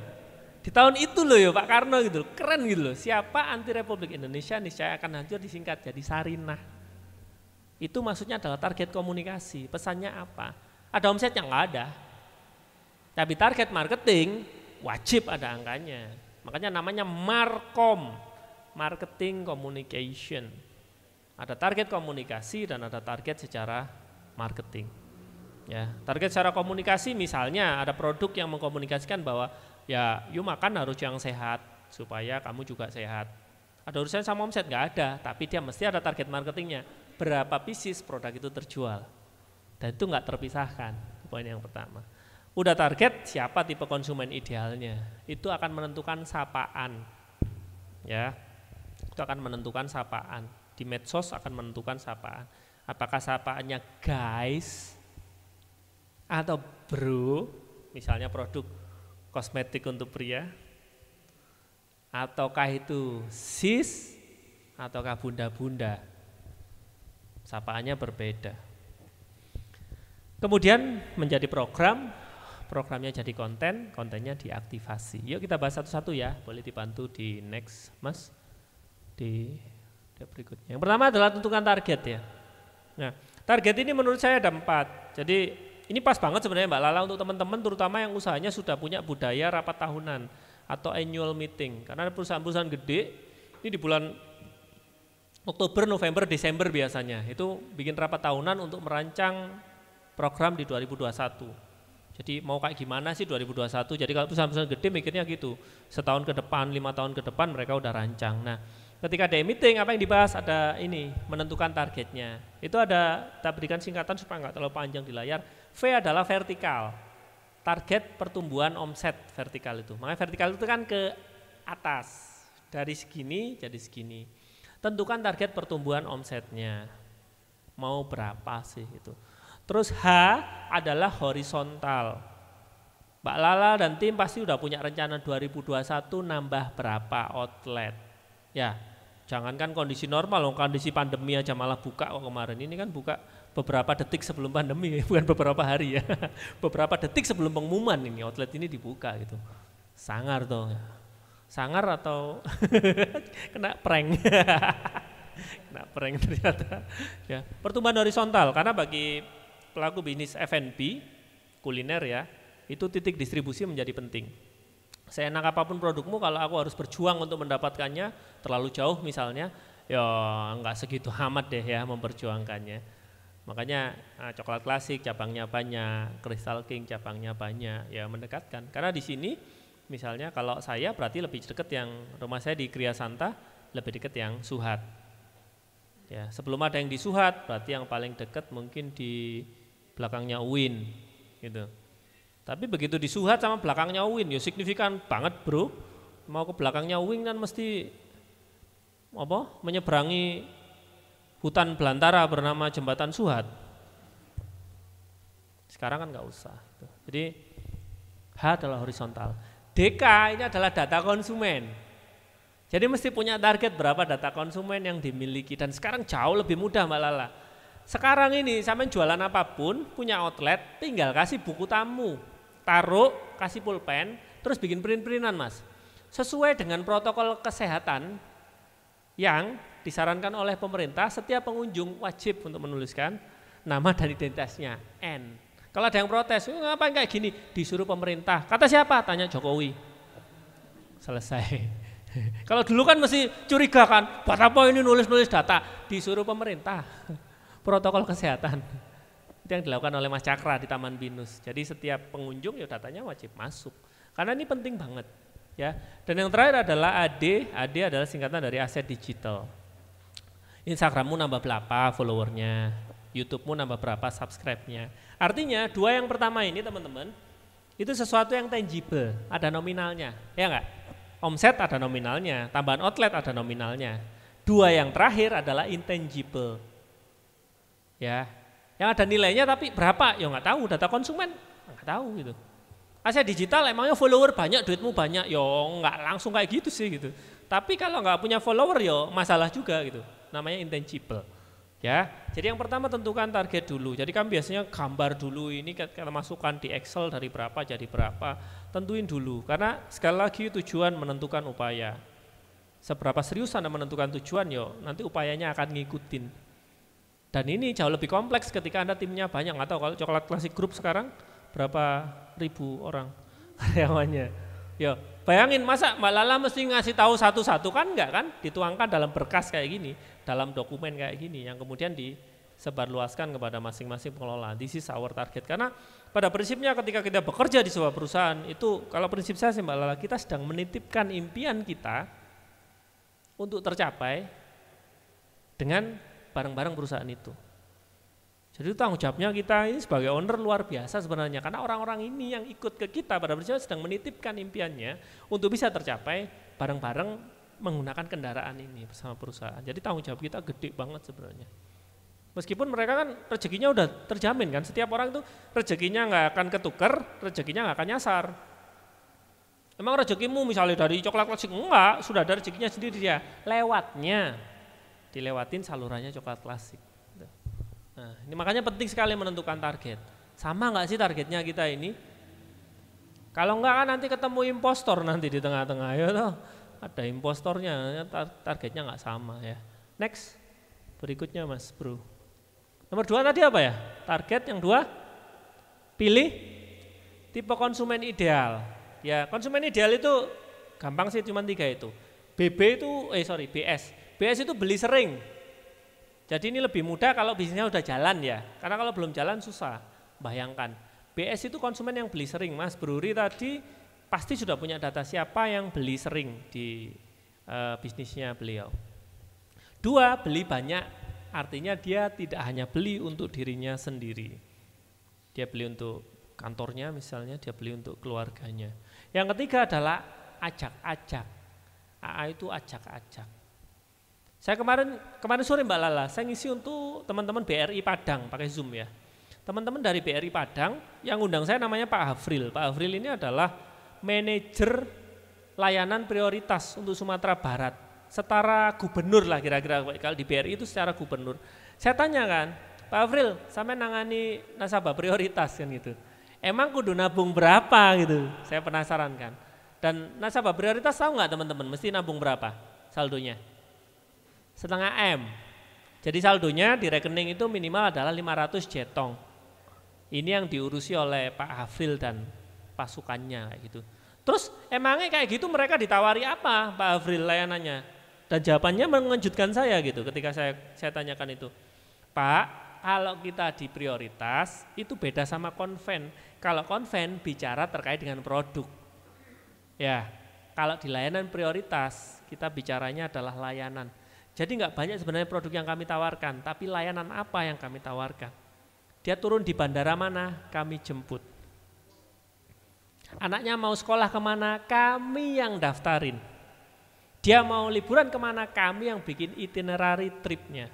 di tahun itu loh ya Pak Karno gitu, keren gitu loh. Siapa anti Republik Indonesia niscaya akan hancur disingkat jadi Sarinah. Itu maksudnya adalah target komunikasi, pesannya apa? Ada omsetnya nggak ada, tapi target marketing wajib ada angkanya. Makanya namanya Markom, Marketing Communication. Ada target komunikasi dan ada target secara marketing. Ya, target secara komunikasi misalnya ada produk yang mengkomunikasikan bahwa ya you makan harus yang sehat supaya kamu juga sehat. Ada urusan sama omset nggak ada, tapi dia mesti ada target marketingnya. Berapa pieces produk itu terjual, dan itu nggak terpisahkan. Poin yang pertama. Udah target siapa tipe konsumen idealnya, itu akan menentukan sapaan, ya, itu akan menentukan sapaan. Di medsos akan menentukan sapaan. Apakah sapaannya guys atau bro, misalnya produk kosmetik untuk pria, ataukah itu sis, ataukah bunda-bunda. Sapaannya berbeda. Kemudian menjadi program programnya jadi konten, kontennya diaktifasi. Yuk kita bahas satu-satu ya, boleh dibantu di next Mas, di berikutnya. Yang pertama adalah tentukan target ya. Nah, target ini menurut saya ada 4. Jadi ini pas banget sebenarnya Mbak Lala untuk teman-teman terutama yang usahanya sudah punya budaya rapat tahunan atau annual meeting. Karena perusahaan-perusahaan gede ini di bulan Oktober, November, Desember biasanya itu bikin rapat tahunan untuk merancang program di 2021. Jadi mau kayak gimana sih 2021? Jadi kalau perusahaan-perusahaan gede mikirnya gitu, setahun ke depan, 5 tahun ke depan mereka udah rancang. Nah, ketika ada meeting apa yang dibahas? Ada ini, menentukan targetnya. Itu ada, kita berikan singkatan supaya nggak terlalu panjang di layar. V adalah vertikal, target pertumbuhan omset vertikal itu. Makanya vertikal itu kan ke atas, dari segini jadi segini. Tentukan target pertumbuhan omsetnya, mau berapa sih itu. Terus H adalah horizontal. Mbak Lala dan tim pasti udah punya rencana 2021 nambah berapa outlet. Ya, jangankan kondisi normal, kondisi pandemi aja malah buka kok kemarin. Ini kan buka beberapa detik sebelum pandemi, bukan beberapa hari ya. Beberapa detik sebelum pengumuman ini outlet ini dibuka gitu. Sangar tuh. Sangar atau kena prank. Kena prank ternyata. Ya, pertumbuhan horizontal karena bagi pelaku bisnis F&B, kuliner ya, itu titik distribusi menjadi penting. Seenak apapun produkmu kalau aku harus berjuang untuk mendapatkannya terlalu jauh misalnya, ya enggak segitu amat deh ya memperjuangkannya. Makanya coklat klasik cabangnya banyak, Crystal King cabangnya banyak, ya mendekatkan. Karena di sini misalnya kalau saya berarti lebih dekat yang rumah saya di Kriya Santa, lebih dekat yang Suhat. Ya, sebelum ada yang di Suhat, berarti yang paling dekat mungkin di belakangnya UIN gitu. Tapi begitu di Suhat sama belakangnya UIN, ya signifikan banget bro. Mau ke belakangnya UIN kan mesti menyeberangi hutan belantara bernama Jembatan Suhat. Sekarang kan nggak usah. Jadi H adalah horizontal. DK ini adalah data konsumen. Jadi mesti punya target berapa data konsumen yang dimiliki. Dan sekarang jauh lebih mudah Mbak Lala. Sekarang ini sampai jualan apapun, punya outlet, tinggal kasih buku tamu, taruh, kasih pulpen, terus bikin print-printan Mas. Sesuai dengan protokol kesehatan yang disarankan oleh pemerintah, setiap pengunjung wajib untuk menuliskan nama dan identitasnya, N. Kalau ada yang protes, ngapain kayak gini? Disuruh pemerintah. Kata siapa? Tanya Jokowi. Selesai. Kalau dulu kan mesti curiga kan, buat apa ini nulis-nulis data? Disuruh pemerintah. Protokol kesehatan itu yang dilakukan oleh Mas Cakra di Taman Binus. Jadi setiap pengunjung ya datanya wajib masuk karena ini penting banget ya. Dan yang terakhir adalah AD. AD adalah singkatan dari aset digital. Instagrammu nambah berapa followernya, YouTubemu nambah berapa subscribe-nya. Artinya dua yang pertama ini teman-teman itu sesuatu yang tangible, ada nominalnya, ya enggak? Omset ada nominalnya, tambahan outlet ada nominalnya. Dua yang terakhir adalah intangible. Ya, yang ada nilainya tapi berapa? Ya nggak tahu, data konsumen nggak tahu gitu. Aset digital emangnya follower banyak, duitmu banyak, ya nggak langsung kayak gitu sih gitu. Tapi kalau nggak punya follower ya masalah juga gitu. Namanya intangible. Ya, jadi yang pertama tentukan target dulu. Jadi kan biasanya gambar dulu ini kita masukkan di Excel dari berapa jadi berapa, tentuin dulu. Karena sekali lagi tujuan menentukan upaya. Seberapa serius Anda menentukan tujuan, yo nanti upayanya akan ngikutin. Dan ini jauh lebih kompleks ketika Anda timnya banyak. Nggak tahu kalau Coklat Klasik Group sekarang berapa ribu orang karyawannya. Ya, bayangin masa Mbak Lala mesti ngasih tahu satu-satu kan enggak kan? Dituangkan dalam berkas kayak gini, dalam dokumen kayak gini yang kemudian disebarluaskan kepada masing-masing pengelola. This is our target. Karena pada prinsipnya ketika kita bekerja di sebuah perusahaan itu kalau prinsip saya sih Mbak Lala, kita sedang menitipkan impian kita untuk tercapai dengan bareng-bareng perusahaan itu. Jadi tanggung jawabnya kita ini sebagai owner luar biasa sebenarnya karena orang-orang ini yang ikut ke kita pada prinsipnya sedang menitipkan impiannya untuk bisa tercapai bareng-bareng menggunakan kendaraan ini bersama perusahaan. Jadi tanggung jawab kita gede banget sebenarnya. Meskipun mereka kan rezekinya udah terjamin kan, setiap orang itu rezekinya nggak akan ketukar, rezekinya nggak akan nyasar. Emang rezekimu misalnya dari Coklat Klasik enggak, sudah ada rezekinya sendiri dia, lewatnya. Dilewatin salurannya Coklat Klasik. Nah, ini makanya penting sekali menentukan target. Sama nggak sih targetnya kita ini? Kalau enggak kan nanti ketemu impostor nanti di tengah-tengah ya toh. Ada impostornya, targetnya nggak sama ya. Next, berikutnya Mas Bro. Nomor 2 tadi apa ya? Target yang 2, pilih tipe konsumen ideal. Ya, konsumen ideal itu gampang sih, cuma 3 itu. BS. BS itu beli sering. Jadi ini lebih mudah kalau bisnisnya udah jalan ya. Karena kalau belum jalan susah. Bayangkan. BS itu konsumen yang beli sering. Mas Bruri tadi pasti sudah punya data siapa yang beli sering di bisnisnya beliau. 2, beli banyak, artinya dia tidak hanya beli untuk dirinya sendiri. Dia beli untuk kantornya misalnya, dia beli untuk keluarganya. Yang ketiga adalah ajak-ajak. AA itu ajak-ajak. Saya kemarin sore Mbak Lala, saya ngisi untuk teman-teman BRI Padang pakai Zoom ya. Teman-teman dari BRI Padang yang undang saya namanya Pak Hafril. Pak Hafril ini adalah manajer layanan prioritas untuk Sumatera Barat, setara gubernur lah kira-kira, kalau di BRI itu secara gubernur. Saya tanya kan, Pak Afril, sampai nangani nasabah prioritas kan gitu. Emang kudu nabung berapa gitu? Saya penasaran kan. Dan nasabah prioritas tahu nggak teman-teman, mesti nabung berapa saldonya? 0,5 M. Jadi saldonya di rekening itu minimal adalah 500 jetong. Ini yang diurusi oleh Pak Hafril dan pasukannya kayak gitu. Terus emangnya kayak gitu mereka ditawari apa Pak Hafril layanannya? Dan jawabannya mengejutkan saya gitu ketika saya tanyakan itu. Pak, kalau kita di prioritas itu beda sama konven. Kalau konven bicara terkait dengan produk. Ya, kalau di layanan prioritas kita bicaranya adalah layanan. Jadi nggak banyak sebenarnya produk yang kami tawarkan, tapi layanan apa yang kami tawarkan. Dia turun di bandara mana, kami jemput. Anaknya mau sekolah kemana, kami yang daftarin. Dia mau liburan kemana, kami yang bikin itinerary tripnya.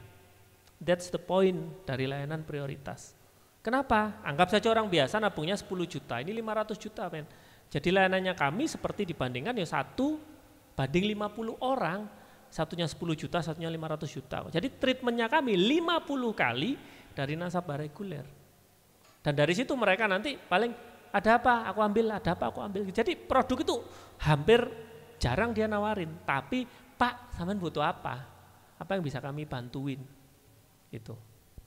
That's the point dari layanan prioritas. Kenapa? Anggap saja orang biasa nabungnya 10 juta, ini 500 juta men. Jadi layanannya kami seperti dibandingkan ya 1 banding 50 orang, satunya 10 juta, satunya 500 juta. Jadi treatmentnya kami 50 kali dari nasabah reguler. Dan dari situ mereka nanti paling ada apa aku ambil, ada apa aku ambil. Jadi produk itu hampir jarang dia nawarin, tapi Pak sampean butuh apa? Apa yang bisa kami bantuin? Itu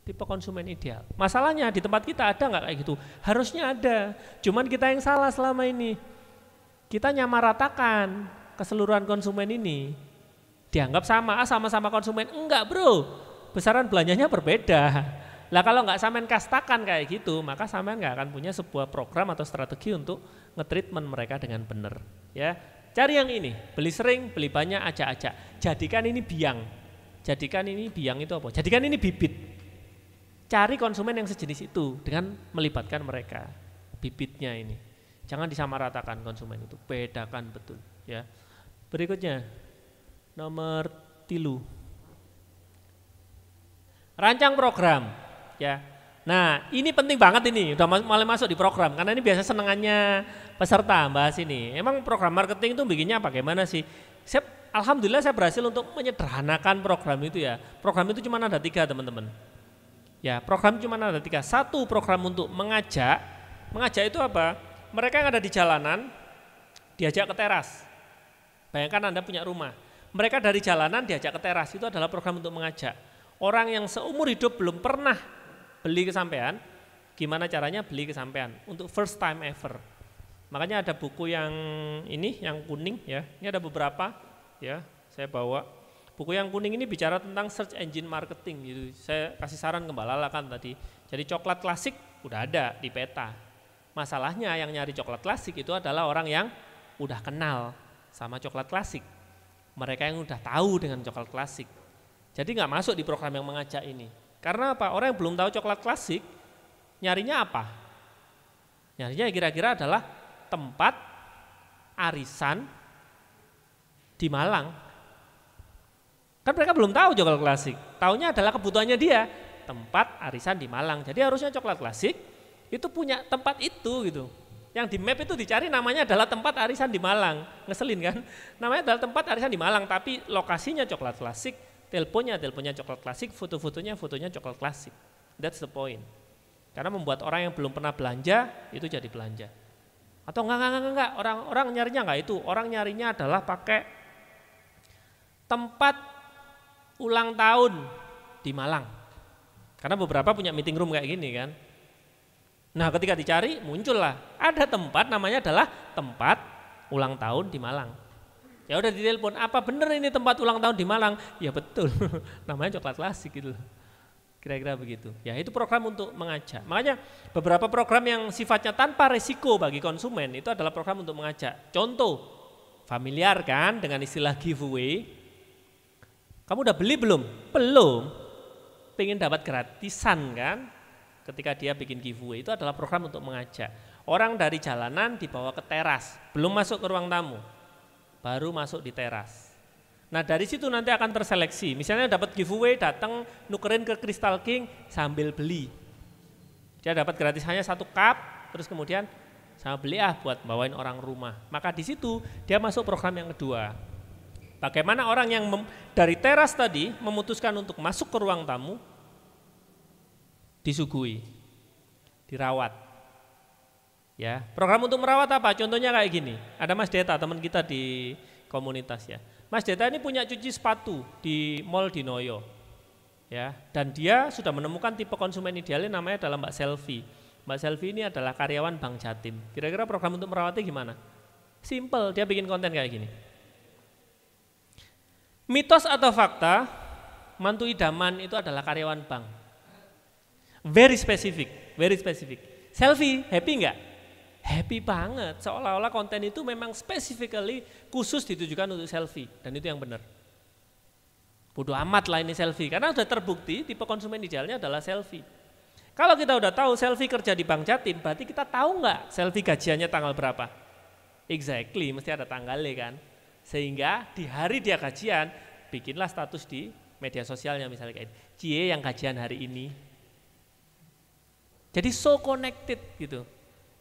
tipe konsumen ideal. Masalahnya di tempat kita ada nggak kayak gitu? Harusnya ada, cuman kita yang salah selama ini. Kita nyamaratakan keseluruhan konsumen ini. Dianggap sama-sama konsumen. Enggak bro, besaran belanjanya berbeda. Lah kalau nggak sampean kastakan kayak gitu, maka sampean nggak akan punya sebuah program atau strategi untuk nge-treatment mereka dengan benar. Ya, cari yang ini, beli sering, beli banyak, acak-acak. Jadikan ini biang. Jadikan ini biang itu apa? Jadikan ini bibit. Cari konsumen yang sejenis itu dengan melibatkan mereka. Bibitnya ini. Jangan disamaratakan konsumen itu, bedakan betul. Ya. Berikutnya, nomor 3. Rancang program. Ya, nah ini penting banget ini, udah mulai masuk di program, karena ini biasa senengannya peserta bahas ini. Emang program marketing itu bikinnya bagaimana sih? Alhamdulillah saya berhasil untuk menyederhanakan program itu ya. Program itu cuma ada 3 teman-teman. Ya, program cuma ada 3. 1 program untuk mengajak itu apa? Mereka yang ada di jalanan diajak ke teras. Bayangkan Anda punya rumah, mereka dari jalanan diajak ke teras, itu adalah program untuk mengajak. Orang yang seumur hidup belum pernah beli kesampean, gimana caranya beli kesampean untuk first time ever. Makanya ada buku yang ini, yang kuning ya. Ini ada beberapa ya, saya bawa. Buku yang kuning ini bicara tentang search engine marketing gitu. Saya kasih saran ke Mbak Lala kan tadi. Jadi coklat klasik udah ada di peta. Masalahnya yang nyari coklat klasik itu adalah orang yang udah kenal sama coklat klasik. Mereka yang udah tahu dengan coklat klasik. Jadi nggak masuk di program yang mengajak ini. Karena apa? Orang yang belum tahu coklat klasik, nyarinya apa? Nyarinya kira-kira adalah tempat arisan di Malang. Kan mereka belum tahu coklat klasik. Taunya adalah kebutuhannya dia, tempat arisan di Malang. Jadi harusnya coklat klasik itu punya tempat itu gitu. Yang di map itu dicari namanya adalah tempat arisan di Malang. Ngeselin kan? Namanya adalah tempat arisan di Malang, tapi lokasinya coklat klasik. Teleponnya coklat klasik, fotonya coklat klasik. That's the point. Karena membuat orang yang belum pernah belanja, itu jadi belanja. Atau enggak, orang nyarinya enggak itu, orang nyarinya adalah pakai tempat ulang tahun di Malang. Karena beberapa punya meeting room kayak gini kan. Nah ketika dicari muncullah ada tempat namanya adalah tempat ulang tahun di Malang. Ya udah ditelepon, apa bener ini tempat ulang tahun di Malang? Ya betul, namanya Coklat Klasik gitu. Kira-kira begitu. Ya itu program untuk mengajak. Makanya beberapa program yang sifatnya tanpa resiko bagi konsumen itu adalah program untuk mengajak. Contoh, familiar kan dengan istilah giveaway. Kamu udah beli belum? Belum. Pengen dapat gratisan kan? Ketika dia bikin giveaway itu adalah program untuk mengajak. Orang dari jalanan dibawa ke teras, belum masuk ke ruang tamu, baru masuk di teras. Nah dari situ nanti akan terseleksi, misalnya dapat giveaway datang nukerin ke Crystal King sambil beli. Dia dapat gratisannya 1 cup, terus kemudian sama beli buat bawain orang rumah. Maka di situ dia masuk program yang kedua. Bagaimana orang yang dari teras tadi memutuskan untuk masuk ke ruang tamu, disuguhi, dirawat. Ya, program untuk merawat apa? Contohnya kayak gini. Ada Mas Deta, teman kita di komunitas ya. Mas Deta ini punya cuci sepatu di Mall di Noyo. Ya, dan dia sudah menemukan tipe konsumen idealnya namanya adalah Mbak Selvi. Mbak Selvi ini adalah karyawan Bank Jatim. Kira-kira program untuk merawatnya gimana? Simple, dia bikin konten kayak gini. Mitos atau fakta, mantu idaman itu adalah karyawan bank. Very specific, very specific. Selfie, happy enggak? Happy banget, seolah-olah konten itu memang specifically khusus ditujukan untuk selfie, dan itu yang benar. Bodoh amat lah ini selfie, karena sudah terbukti tipe konsumen idealnya adalah selfie. Kalau kita udah tahu selfie kerja di Bank Jatim, berarti kita tahu enggak selfie gajiannya tanggal berapa? Exactly, mesti ada tanggalnya kan. Sehingga di hari dia gajian, bikinlah status di media sosialnya misalnya kayak cie yang gajian hari ini. Jadi so connected gitu.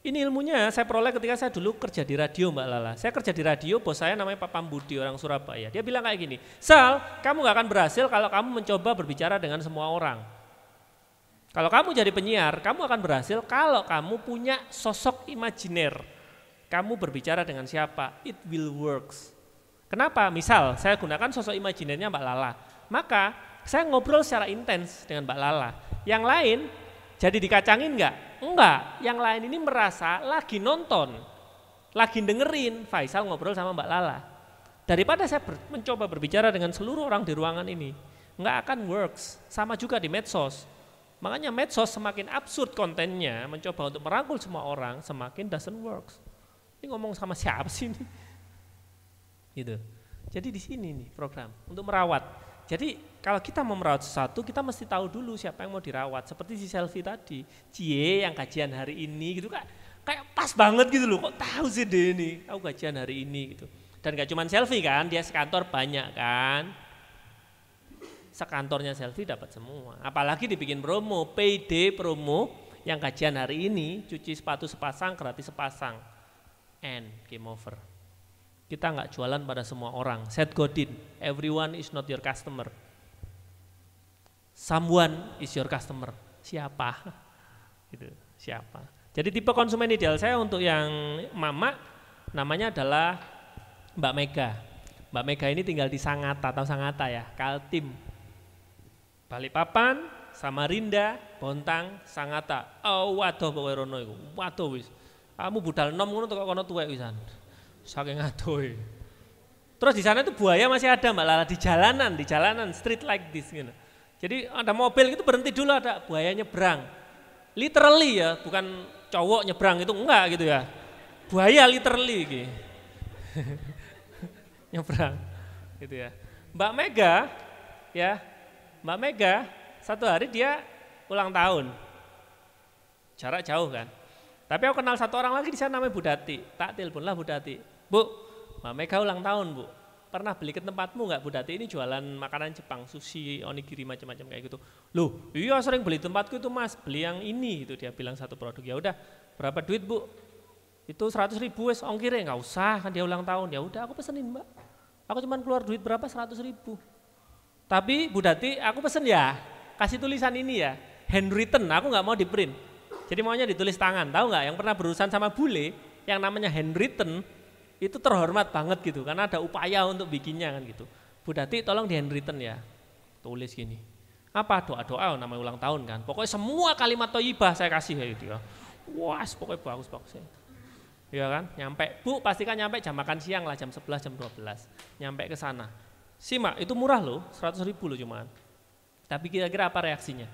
Ini ilmunya saya peroleh ketika saya dulu kerja di radio Mbak Lala. Saya kerja di radio, bos saya namanya Pak Pambudi, orang Surabaya. Dia bilang kayak gini, Sal, kamu gak akan berhasil kalau kamu mencoba berbicara dengan semua orang. Kalau kamu jadi penyiar, kamu akan berhasil kalau kamu punya sosok imajiner. Kamu berbicara dengan siapa, it will works. Kenapa? Misal saya gunakan sosok imajinernya Mbak Lala. Maka saya ngobrol secara intens dengan Mbak Lala. Yang lain jadi dikacangin enggak? Enggak. Yang lain ini merasa lagi nonton, lagi dengerin Faisal ngobrol sama Mbak Lala. Daripada saya mencoba berbicara dengan seluruh orang di ruangan ini, enggak akan works. Sama juga di medsos. Makanya medsos semakin absurd kontennya, mencoba untuk merangkul semua orang, semakin doesn't works. Ini ngomong sama siapa sih ini? Gitu. Jadi di sini nih program untuk merawat. Jadi kalau kita mau merawat sesuatu, kita mesti tahu dulu siapa yang mau dirawat. Seperti si selfie tadi, cie yang gajian hari ini gitu kan, kayak pas banget gitu loh. Kok tahu sih dia ini, tahu gajian hari ini gitu. Dan gak cuma selfie kan, dia sekantor banyak kan. Sekantornya selfie dapat semua. Apalagi dibikin promo, payday promo yang gajian hari ini, cuci sepatu sepasang gratis sepasang. And game over. Kita nggak jualan pada semua orang. Seth Godin, everyone is not your customer. Someone is your customer. Siapa? Gitu, siapa? Jadi tipe konsumen ideal saya untuk yang mama namanya adalah Mbak Mega. Mbak Mega ini tinggal di Sangatta, tahu Sangatta ya, Kaltim. Balikpapan, Samarinda, Bontang, Sangatta. Oh, waduh pokoke rono iku. Waduh wis. Kamu budal nom ngono kok kono tuwek wisan. Saking adohe. Terus di sana itu buaya masih ada Mbak Lala di jalanan, street like this gitu. Jadi ada mobil itu berhenti dulu, ada buaya nyebrang. Literally ya, bukan cowok nyebrang itu enggak gitu ya. Buaya literally gitu. Nyebrang gitu ya. Mbak Mega ya, Mbak Mega satu hari dia ulang tahun. Jarak jauh kan. Tapi aku kenal satu orang lagi di sana namanya Bu Dati. Tak teleponlah Bu Dati. Bu, Mbak Mega ulang tahun Bu. Pernah beli ke tempatmu nggak Bu Dati? Ini jualan makanan Jepang, sushi, onigiri macam-macam kayak gitu. Loh, iya sering beli tempatku itu Mas. Beli yang ini itu dia bilang satu produk. Ya udah, berapa duit Bu? Itu 100.000 wes ongkirnya nggak usah kan dia ulang tahun. Ya udah aku pesenin Mbak. Aku cuma keluar duit berapa 100.000. Tapi Bu Dati aku pesen ya, kasih tulisan ini ya, handwritten. Aku nggak mau di print. Jadi maunya ditulis tangan, tahu nggak? Yang pernah berurusan sama bule yang namanya handwritten itu terhormat banget gitu, karena ada upaya untuk bikinnya kan gitu. Bu Dati tolong di handwritten ya, tulis gini. Apa doa-doa namanya ulang tahun kan, pokoknya semua kalimat thayyibah saya kasih kayak gitu ya. Wah, pokoknya bagus-bagus ya. Ya kan, nyampe, Bu pastikan nyampe jam makan siang lah, jam 11, jam 12, nyampe ke sana. Simak, itu murah loh, 100.000 loh cuman. Tapi kira-kira apa reaksinya?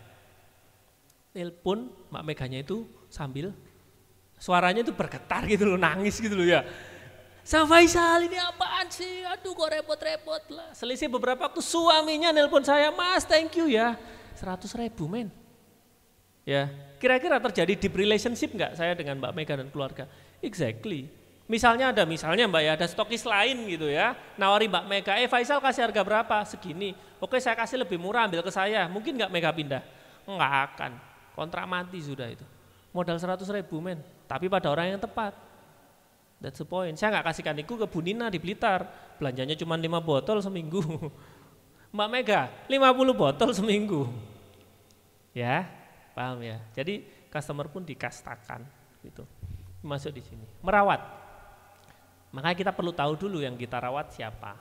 Telepon Mbak Meganya itu sambil suaranya itu bergetar gitu loh, nangis gitu loh ya. Sa Faisal ini apaan sih, aduh kok repot-repot lah. Selisih beberapa waktu suaminya nelpon saya, Mas thank you ya, 100.000 men. Ya, kira-kira terjadi deep relationship enggak saya dengan Mbak Mega dan keluarga? Exactly. Misalnya Mbak ya, ada stokis lain gitu ya, nawari Mbak Mega, Faisal kasih harga berapa? Segini. Oke saya kasih lebih murah, ambil ke saya. Mungkin nggak Mega pindah? Nggak akan. Kontrak mati sudah itu. Modal 100.000 men, tapi pada orang yang tepat. That's the point. Saya nggak kasihkan itu ke Bu Nina di Blitar, belanjanya cuma 5 botol seminggu. Mbak Mega 50 botol seminggu. Ya, paham ya. Jadi customer pun dikastakan gitu. Masuk di sini. Merawat. Makanya kita perlu tahu dulu yang kita rawat siapa.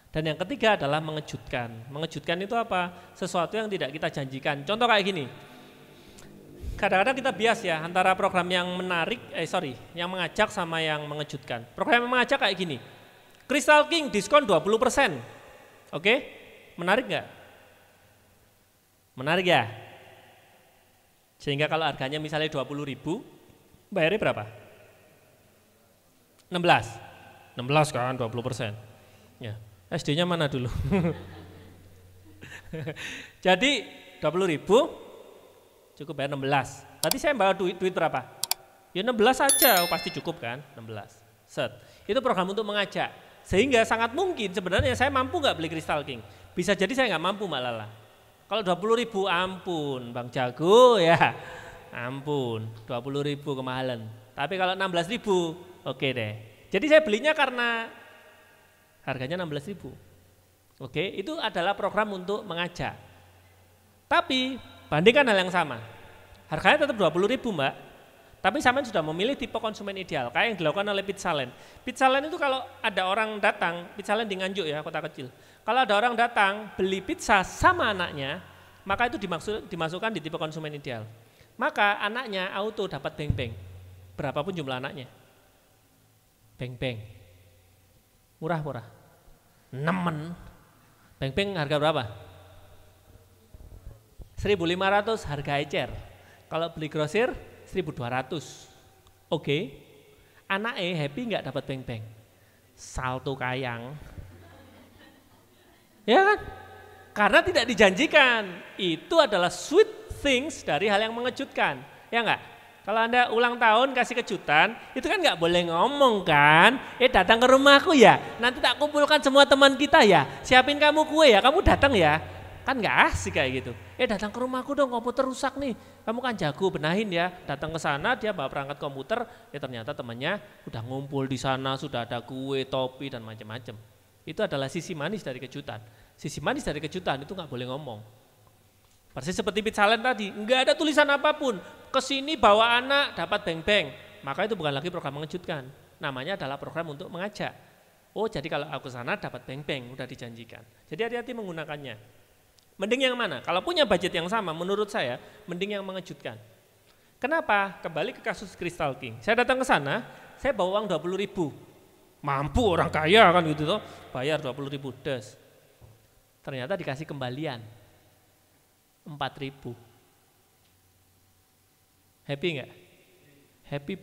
Dan yang ketiga adalah mengejutkan. Mengejutkan itu apa? Sesuatu yang tidak kita janjikan. Contoh kayak gini. Kadang-kadang kita bias ya antara program yang menarik, yang mengajak sama yang mengejutkan. Program yang mengajak kayak gini. Crystal King diskon 20%. Oke? Menarik nggak? Menarik ya? Sehingga kalau harganya misalnya 20.000, bayarnya berapa? 16 kan 20%. Ya, SD-nya mana dulu? Jadi 20.000 cukup bayar 16. Berarti saya bawa duit berapa? Ya 16 saja, pasti cukup kan? 16. Set. Itu program untuk mengajak. Sehingga sangat mungkin sebenarnya saya mampu nggak beli Crystal King? Bisa jadi saya nggak mampu Mbak Lala. Kalau 20.000 ampun, Bang Jago ya. Ampun, 20.000 kemahalan. Tapi kalau 16.000, oke deh. Jadi saya belinya karena harganya 16.000. Oke, itu adalah program untuk mengajak. Tapi bandingkan hal yang sama. Harganya tetap 20.000 Mbak. Tapi sampean sudah memilih tipe konsumen ideal, kayak yang dilakukan oleh Pizzalen. Pizzalen itu kalau ada orang datang, Pizzalen di Nganjuk ya, kota kecil. Kalau ada orang datang beli pizza sama anaknya, maka itu dimasukkan di tipe konsumen ideal. Maka anaknya auto dapat beng-beng. Berapapun jumlah anaknya. Beng-beng. Murah-murah. Nemen. Beng-beng harga berapa? 1.500 harga ecer. Kalau beli grosir 1.200. Oke. Anaknya happy nggak dapat beng-beng? Salto kayang. Ya kan? Karena tidak dijanjikan. Itu adalah sweet things dari hal yang mengejutkan. Ya enggak? Kalau Anda ulang tahun kasih kejutan, itu kan nggak boleh ngomong kan? Datang ke rumahku ya, nanti tak kumpulkan semua teman kita ya, siapin kamu kue ya, kamu datang ya. Kan nggak asik kayak gitu. Datang ke rumahku dong, komputer rusak nih. Kamu kan jago benahin ya. Datang ke sana dia bawa perangkat komputer, ternyata temannya udah ngumpul di sana, sudah ada kue, topi dan macam-macam. Itu adalah sisi manis dari kejutan. Sisi manis dari kejutan itu nggak boleh ngomong. Persis seperti Pizzalen tadi, nggak ada tulisan apapun. Kesini bawa anak dapat beng-beng. Maka itu bukan lagi program mengejutkan. Namanya adalah program untuk mengajak. Oh jadi kalau aku sana dapat beng-beng, udah dijanjikan. Jadi hati-hati menggunakannya. Mending yang mana? Kalau punya budget yang sama, menurut saya mending yang mengejutkan. Kenapa? Kembali ke kasus Crystal King. Saya datang ke sana, saya bawa uang 20.000. Mampu orang kaya kan gitu tuh, bayar 20.000 des. Ternyata dikasih kembalian 4.000. Happy nggak? Happy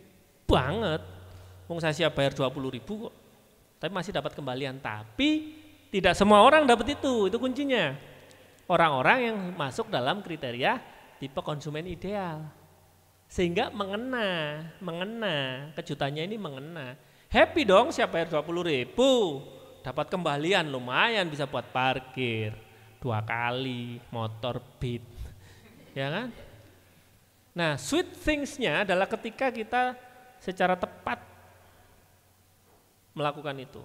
banget. Wong saya siap bayar 20.000 kok. Tapi masih dapat kembalian. Tapi tidak semua orang dapat itu kuncinya. Orang-orang yang masuk dalam kriteria tipe konsumen ideal. Sehingga mengena, kejutannya ini mengena. Happy dong siap bayar 20.000, dapat kembalian lumayan bisa buat parkir 2 kali, motor Beat, ya kan? Nah sweet things-nya adalah ketika kita secara tepat melakukan itu.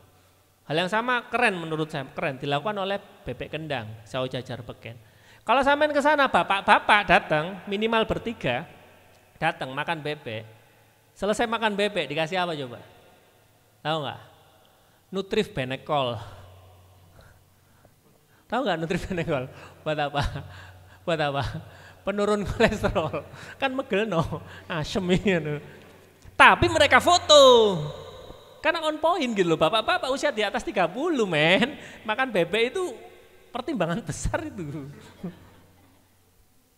Hal yang sama keren menurut saya, keren dilakukan oleh Bebek Kendang, Sawo Jajar Beken. Kalau sampean ke sana bapak-bapak datang minimal bertiga, datang makan bebek, Selesai makan bebek dikasih apa coba? Tahu nggak? Nutrif Benekol. Tahu nggak Nutrif Benekol? Buat apa? Buat apa? Penurun kolesterol. Kan megelno, asem ini. Tapi mereka foto. Karena on point gitu loh, bapak-bapak usia di atas 30 men, makan bebek itu pertimbangan besar itu.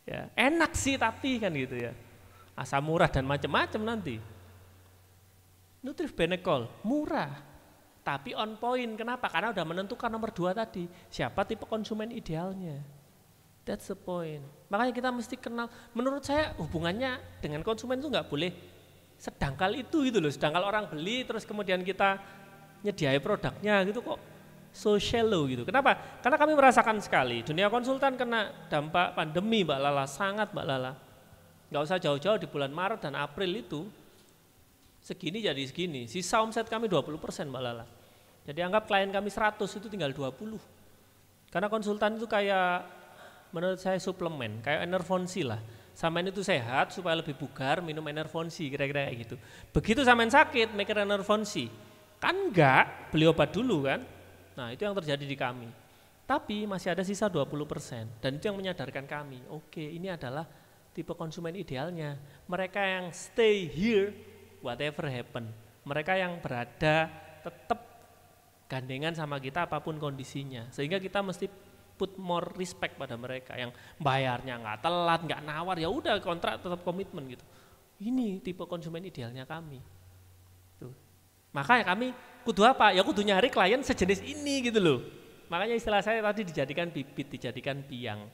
Ya, enak sih tapi kan gitu ya. Asam murah dan macam-macam nanti. Nutrif Benekol, murah. Tapi on point, kenapa? Karena udah menentukan nomor 2 tadi, siapa tipe konsumen idealnya. That's the point. Makanya kita mesti kenal, menurut saya hubungannya dengan konsumen itu nggak boleh sedangkal itu gitu loh, sedangkal orang beli terus kemudian kita nyediai produknya gitu kok so shallow gitu. Kenapa? Karena kami merasakan sekali dunia konsultan kena dampak pandemi Mbak Lala, sangat Mbak Lala. Nggak usah jauh-jauh, di bulan Maret dan April itu segini jadi segini, sisa omset kami 20% Mbak Lala. Jadi anggap klien kami 100 itu tinggal 20. Karena konsultan itu kayak menurut saya suplemen, kayak Enervonsi lah. Samain itu sehat supaya lebih bugar, minum Enervonsi kira-kira kayak gitu. Begitu samain sakit, mikir Enervonsi. Kan enggak, beli obat dulu kan. Nah itu yang terjadi di kami. Tapi masih ada sisa 20% dan itu yang menyadarkan kami, oke, ini adalah tipe konsumen idealnya. Mereka yang stay here, whatever happen. Mereka yang berada tetap gandengan sama kita apapun kondisinya. Sehingga kita mesti put more respect pada mereka yang bayarnya nggak telat, nggak nawar, ya udah kontrak tetap komitmen gitu. Ini tipe konsumen idealnya kami. Tuh. Makanya kami kudu apa? Ya kudu nyari klien sejenis ini gitu loh. Makanya istilah saya tadi dijadikan bibit, dijadikan biang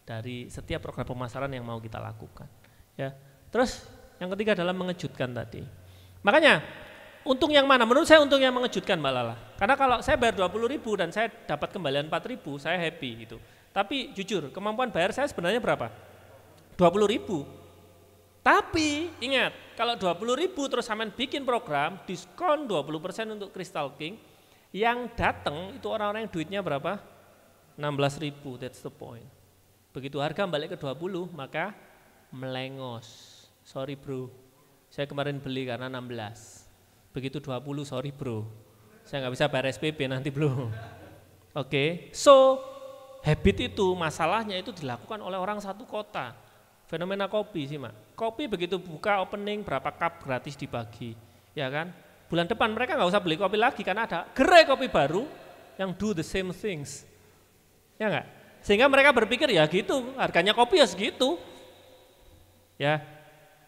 dari setiap program pemasaran yang mau kita lakukan. Ya. Terus yang ketiga adalah mengejutkan tadi. Makanya untung yang mana? Menurut saya untung yang mengejutkan Mbak Lala. Karena kalau saya bayar 20.000 dan saya dapat kembalian 4.000, saya happy gitu. Tapi jujur, kemampuan bayar saya sebenarnya berapa? 20.000. Tapi ingat, kalau 20.000 terus sampean bikin program, diskon 20% untuk Crystal King, yang datang itu orang-orang yang duitnya berapa? 16.000, that's the point. Begitu harga balik ke 20, maka melengos. Sorry bro, saya kemarin beli karena 16. Begitu 20, sorry bro, saya nggak bisa bayar SPP nanti bro. Oke, so habit itu masalahnya itu dilakukan oleh orang satu kota. Fenomena kopi sih mak. Kopi begitu buka opening berapa cup gratis dibagi, ya kan? Bulan depan mereka nggak usah beli kopi lagi karena ada gerai kopi baru yang do the same things, ya nggak? Sehingga mereka berpikir ya gitu, harganya kopi ya segitu, ya.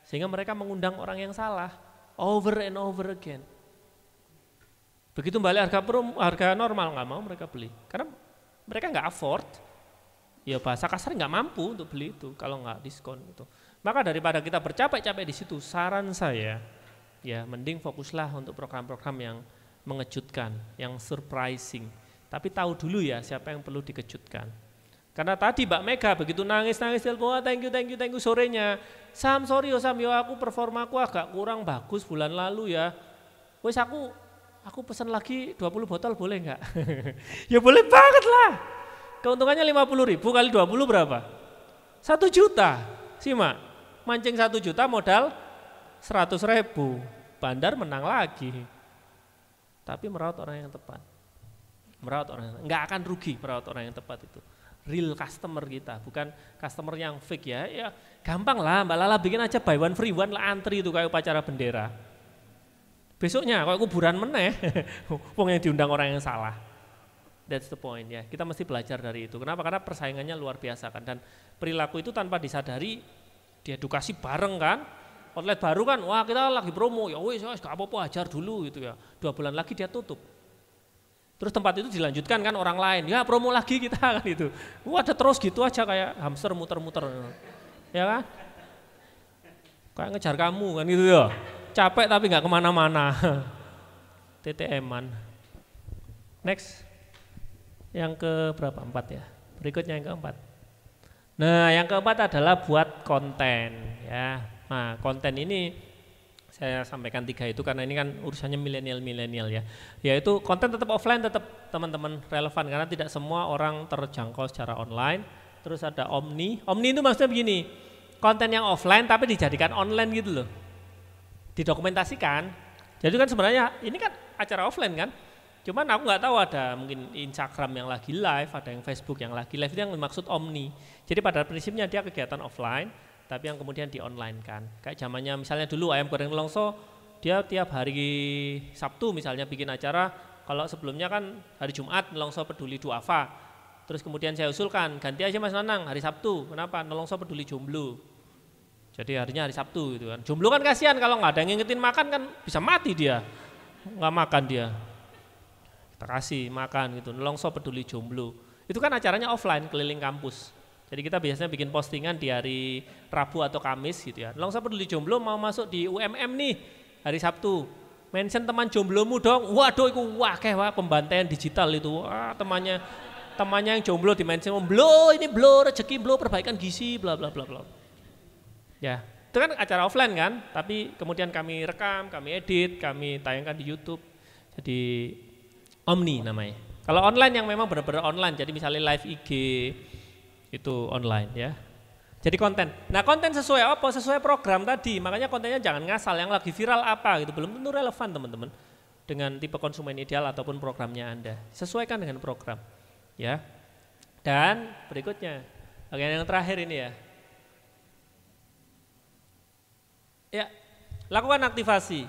Sehingga mereka mengundang orang yang salah. Over and over again. Begitu balik harga normal nggak mau mereka beli, karena mereka nggak afford. Ya bahasa kasar nggak mampu untuk beli itu kalau nggak diskon itu. Maka daripada kita bercapek-capek di situ, saran saya ya mending fokuslah untuk program-program yang mengejutkan, yang surprising. Tapi tahu dulu ya siapa yang perlu dikejutkan. Karena tadi Mbak Mega begitu nangis-nangis telepon, thank you sorenya. Sam, sorry yo Sam, yo aku performaku agak kurang bagus bulan lalu ya. Wes aku pesan lagi 20 botol boleh enggak? Ya boleh banget lah. Keuntungannya 50.000 kali 20 berapa? 1 juta. Simak, mancing 1 juta modal 100.000. Bandar menang lagi. Tapi merawat orang yang tepat. Enggak akan rugi merawat orang yang tepat itu. Real customer kita, bukan customer yang fake ya. Ya gampang lah Mbak Lala bikin aja buy one free one lah, antri itu kayak upacara bendera. Besoknya kayak kuburan meneh, wong yang diundang orang yang salah. That's the point ya. Kita mesti belajar dari itu. Kenapa? Karena persaingannya luar biasa kan, dan perilaku itu tanpa disadari diedukasi bareng kan. Outlet baru kan, wah kita lagi promo, ya wis gak apa-apa ajar dulu gitu ya. 2 bulan lagi dia tutup. Terus tempat itu dilanjutkan kan orang lain, ya promo lagi kita kan itu. Ada terus gitu aja kayak hamster muter-muter, ya kan? Kayak ngejar kamu kan gitu ya. Capek tapi nggak kemana-mana. TTM-an. Next, yang ke berapa? 4 ya. Berikutnya yang keempat. Nah yang keempat adalah buat konten ya. Nah konten ini saya sampaikan 3 itu karena ini kan urusannya milenial ya. Yaitu konten tetap offline, tetap teman-teman relevan karena tidak semua orang terjangkau secara online. Terus ada omni itu maksudnya begini, konten yang offline tapi dijadikan online gitu loh. didokumentasikan. Jadi kan sebenarnya ini kan acara offline kan. Cuman aku nggak tahu ada mungkin Instagram yang lagi live, ada yang Facebook yang lagi live, itu yang dimaksud omni. Jadi pada prinsipnya dia kegiatan offline, tapi yang kemudian di online kan. Kayak zamannya misalnya dulu ayam goreng Nelongso, dia tiap hari Sabtu misalnya bikin acara, kalau sebelumnya kan hari Jumat Nelongso Peduli Duafa. Terus kemudian saya usulkan, ganti aja Mas Nanang hari Sabtu, kenapa? Nelongso Peduli Jomblo. Jadi harinya hari Sabtu gitu kan. Jomblo kan kasihan kalau nggak ada yang ngingetin makan kan bisa mati dia, nggak makan dia. Kita kasih makan gitu, Nelongso Peduli Jomblo. Itu kan acaranya offline keliling kampus. Jadi kita biasanya bikin postingan di hari Rabu atau Kamis gitu ya. Nelongso Peduli Jomblo mau masuk di UMM nih hari Sabtu. Mention teman jomblomu dong. Waduh itu wah pembantaian digital itu. Wah, temannya yang jomblo di mention, "Blo, ini blo rezeki, blo perbaikan gizi, bla bla bla bla." Ya, itu kan acara offline kan, tapi kemudian kami rekam, kami edit, kami tayangkan di YouTube. Jadi omni namanya. Kalau online yang memang benar-benar online, jadi misalnya live IG itu online ya. Jadi konten. Nah konten sesuai apa? Sesuai program tadi. Makanya kontennya jangan ngasal. Yang lagi viral apa gitu, belum tentu relevan teman-teman dengan tipe konsumen ideal ataupun programnya Anda. Sesuaikan dengan program ya. Dan berikutnya, bagian yang terakhir ini ya. Ya, lakukan aktivasi.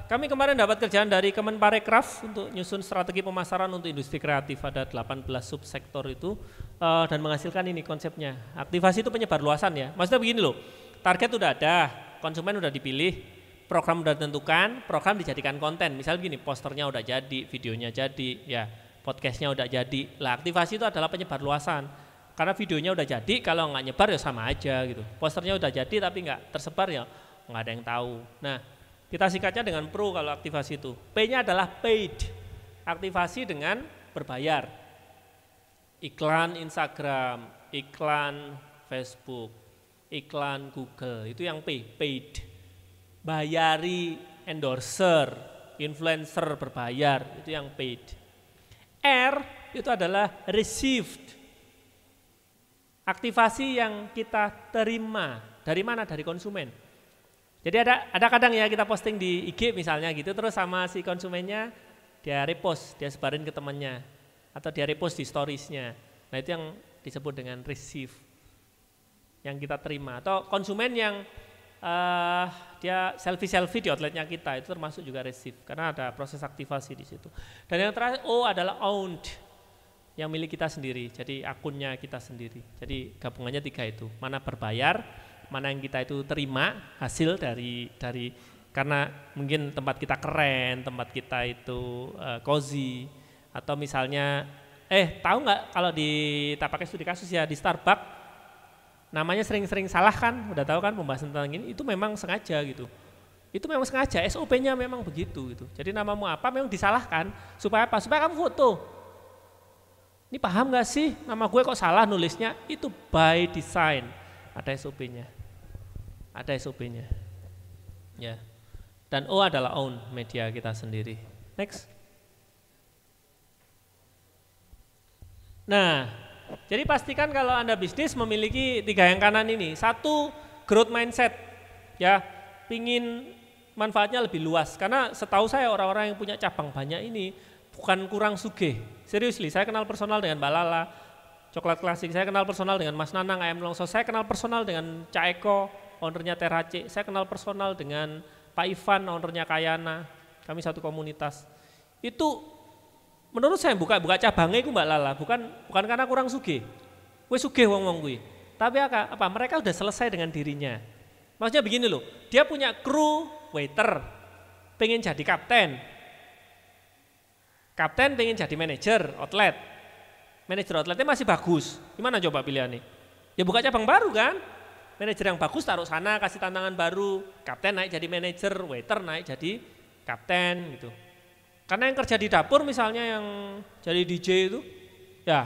Kami kemarin dapat kerjaan dari Kemenparekraf untuk nyusun strategi pemasaran untuk industri kreatif, ada 18 subsektor itu dan menghasilkan ini konsepnya. Aktivasi itu penyebar luasan ya. Maksudnya begini loh, target udah ada, konsumen udah dipilih, program udah ditentukan, program dijadikan konten. Misalnya begini, posternya udah jadi, videonya jadi, ya podcastnya udah jadi. Lah aktivasi itu adalah penyebar luasan. Karena videonya udah jadi, kalau nggak nyebar ya sama aja gitu. Posternya udah jadi tapi nggak tersebar ya nggak ada yang tahu. Nah, kita singkatnya dengan pro kalau aktivasi itu. P-nya adalah paid. Aktivasi dengan berbayar. Iklan Instagram, iklan Facebook, iklan Google, itu yang P, paid. Bayari endorser, influencer berbayar, itu yang paid. R itu adalah received. Aktivasi yang kita terima. Dari mana? Dari konsumen. Jadi ada kadang ya kita posting di IG misalnya gitu, terus sama si konsumennya dia repost, dia sebarin ke temannya, atau dia repost di storiesnya. Nah itu yang disebut dengan receive, yang kita terima. Atau konsumen yang dia selfie di outletnya kita, itu termasuk juga receive, karena ada proses aktivasi di situ. Dan yang terakhir O adalah owned, yang milik kita sendiri, jadi akunnya kita sendiri. Jadi gabungannya 3 itu, mana berbayar, mana yang kita itu terima hasil dari karena mungkin tempat kita keren, tempat kita itu cozy, atau misalnya tahu nggak kalau di pakai studi kasus ya di Starbucks namanya sering-sering salah kan, udah tahu kan pembahasan tentang ini, itu memang sengaja gitu. Itu memang sengaja, SOP-nya memang begitu gitu. Jadi namamu apa memang disalahkan supaya apa? Supaya kamu foto. Ini paham nggak sih nama gue kok salah nulisnya? Itu by design. Ada SOP-nya. Ada SOP-nya. Ya. Dan O adalah own media kita sendiri. Next. Nah, jadi pastikan kalau Anda bisnis memiliki 3 yang kanan ini. 1, growth mindset. Ya, pingin manfaatnya lebih luas. Karena setahu saya orang-orang yang punya cabang banyak ini bukan kurang sugih. Seriously, saya kenal personal dengan Mbak Lala, Coklat Klasik, saya kenal personal dengan Mas Nanang, Ayam Nelongso, saya kenal personal dengan Cak Eko, ownernya Terace, saya kenal personal dengan Pak Ivan, ownernya Kayana, kami satu komunitas. Itu menurut saya buka cabangnya itu Mbak Lala, bukan karena kurang sugih. Gue sugih wong-wong gue. Tapi apa? Mereka udah selesai dengan dirinya. Maksudnya begini loh, dia punya kru waiter, pengen jadi kapten pengen jadi manajer outlet. Manajer outletnya masih bagus, gimana coba pilihannya? Ya buka cabang baru kan, manajer yang bagus taruh sana, kasih tantangan baru, kapten naik jadi manajer, waiter naik jadi kapten gitu. Karena yang kerja di dapur misalnya yang jadi DJ itu, ya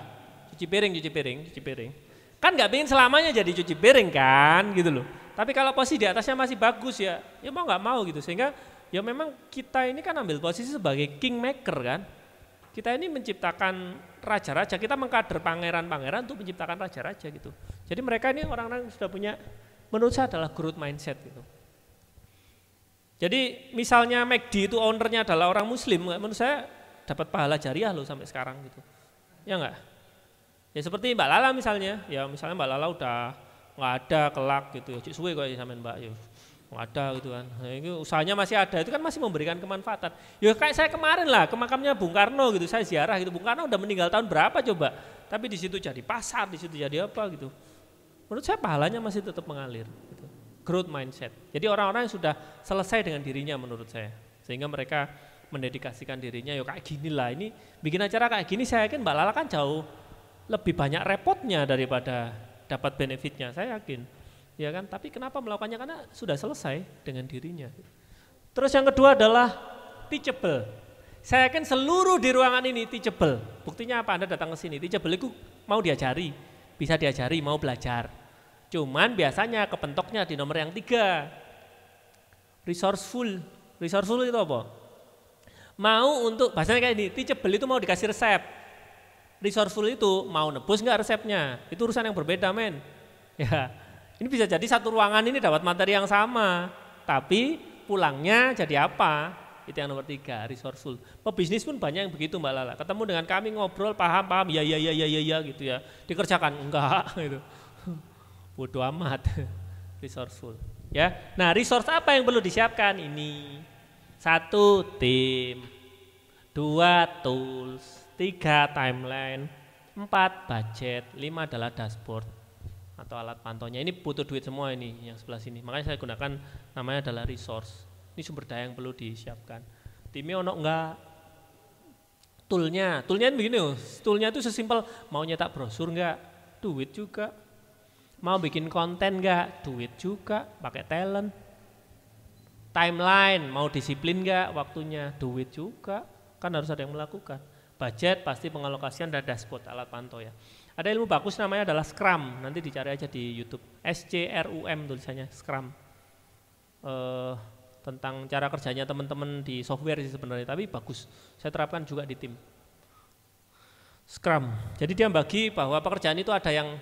cuci piring, kan nggak pengen selamanya jadi cuci piring kan gitu loh. Tapi kalau posisi di atasnya masih bagus ya mau nggak mau gitu, sehingga ya memang kita ini kan ambil posisi sebagai kingmaker kan. Kita ini menciptakan raja-raja, kita mengkader pangeran-pangeran untuk menciptakan raja-raja gitu. Jadi mereka ini orang-orang sudah punya, menurut saya adalah growth mindset gitu. Jadi misalnya McD itu ownernya adalah orang muslim, menurut saya dapat pahala jariah loh sampai sekarang gitu. Ya enggak? Ya seperti Mbak Lala misalnya, ya misalnya Mbak Lala udah nggak ada kelak gitu ya, cik suwe kok sampean Mbak ya. Nggak ada gitu kan. Nah, itu usahanya masih ada, itu kan masih memberikan kemanfaatan. Ya kayak saya kemarin lah ke makamnya Bung Karno gitu, saya ziarah gitu. Bung Karno udah meninggal tahun berapa coba? Tapi di situ jadi pasar, di situ jadi apa gitu. Menurut saya pahalanya masih tetap mengalir gitu. Growth mindset. Jadi orang-orang yang sudah selesai dengan dirinya menurut saya. Sehingga mereka mendedikasikan dirinya, ya kayak gini lah, ini bikin acara kayak gini saya yakin Mbak Lala kan jauh lebih banyak repotnya daripada dapat benefitnya, saya yakin. Ya kan, tapi kenapa melakukannya? Karena sudah selesai dengan dirinya. Terus yang kedua adalah teachable. Saya yakin seluruh di ruangan ini teachable. Buktinya apa? Anda datang ke sini, teachable itu mau diajari, bisa diajari, mau belajar. Cuman biasanya kepentoknya di nomor yang 3. Resourceful. Resourceful itu apa? Mau untuk, bahasanya kayak ini, teachable itu mau dikasih resep. Resourceful itu mau nebus enggak resepnya. Itu urusan yang berbeda, men. Ya. Ini bisa jadi satu ruangan ini dapat materi yang sama, tapi pulangnya jadi apa? Itu yang nomor 3, resourceful. Pebisnis pun banyak yang begitu Mbak Lala. Ketemu dengan kami ngobrol, paham, ya gitu ya. Dikerjakan enggak gitu. Bodoh amat. Resourceful. Ya. Nah, resource apa yang perlu disiapkan? Ini 1 tim, 2 tools, 3 timeline, 4 budget, 5 adalah dashboard atau alat pantaunya. Ini butuh duit semua ini yang sebelah sini. Makanya saya gunakan namanya adalah resource. Ini sumber daya yang perlu disiapkan. Timnya ono enggak? Toolnya begini loh. Toolnya itu sesimpel mau nyetak brosur enggak? Duit juga. Mau bikin konten enggak? Duit juga. Pakai talent. Timeline, mau disiplin enggak waktunya? Duit juga. Kan harus ada yang melakukan. Budget pasti pengalokasian dan dashboard alat pantau ya. Ada ilmu bagus namanya adalah Scrum, nanti dicari aja di YouTube. SCRUM tulisannya, Scrum. Tentang cara kerjanya teman-teman di software sih sebenarnya, tapi bagus. Saya terapkan juga di tim. Scrum. Jadi dia bagi bahwa pekerjaan itu ada yang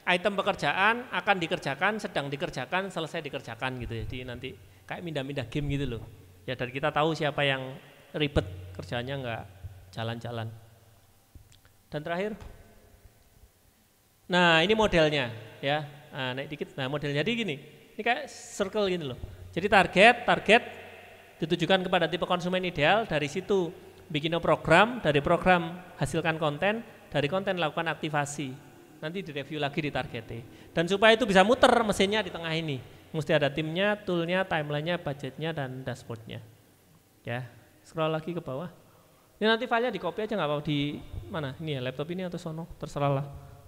item pekerjaan akan dikerjakan, sedang dikerjakan, selesai dikerjakan gitu ya. Jadi nanti kayak mindah-mindah game gitu loh. Ya dari kita tahu siapa yang ribet kerjanya enggak jalan-jalan. Dan terakhir, nah ini modelnya ya, naik dikit. Nah modelnya jadi gini, ini kayak circle gini loh. Jadi target ditujukan kepada tipe konsumen ideal, dari situ bikin program, dari program hasilkan konten, dari konten lakukan aktivasi, nanti direview lagi di targetnya. Dan supaya itu bisa muter mesinnya di tengah ini, mesti ada timnya, toolnya, timelinenya, budgetnya, dan dashboardnya. Ya, scroll lagi ke bawah. Ini nanti filenya di copy aja nggak apa-apa di mana? Ini ya laptop ini atau sono, terserah lah.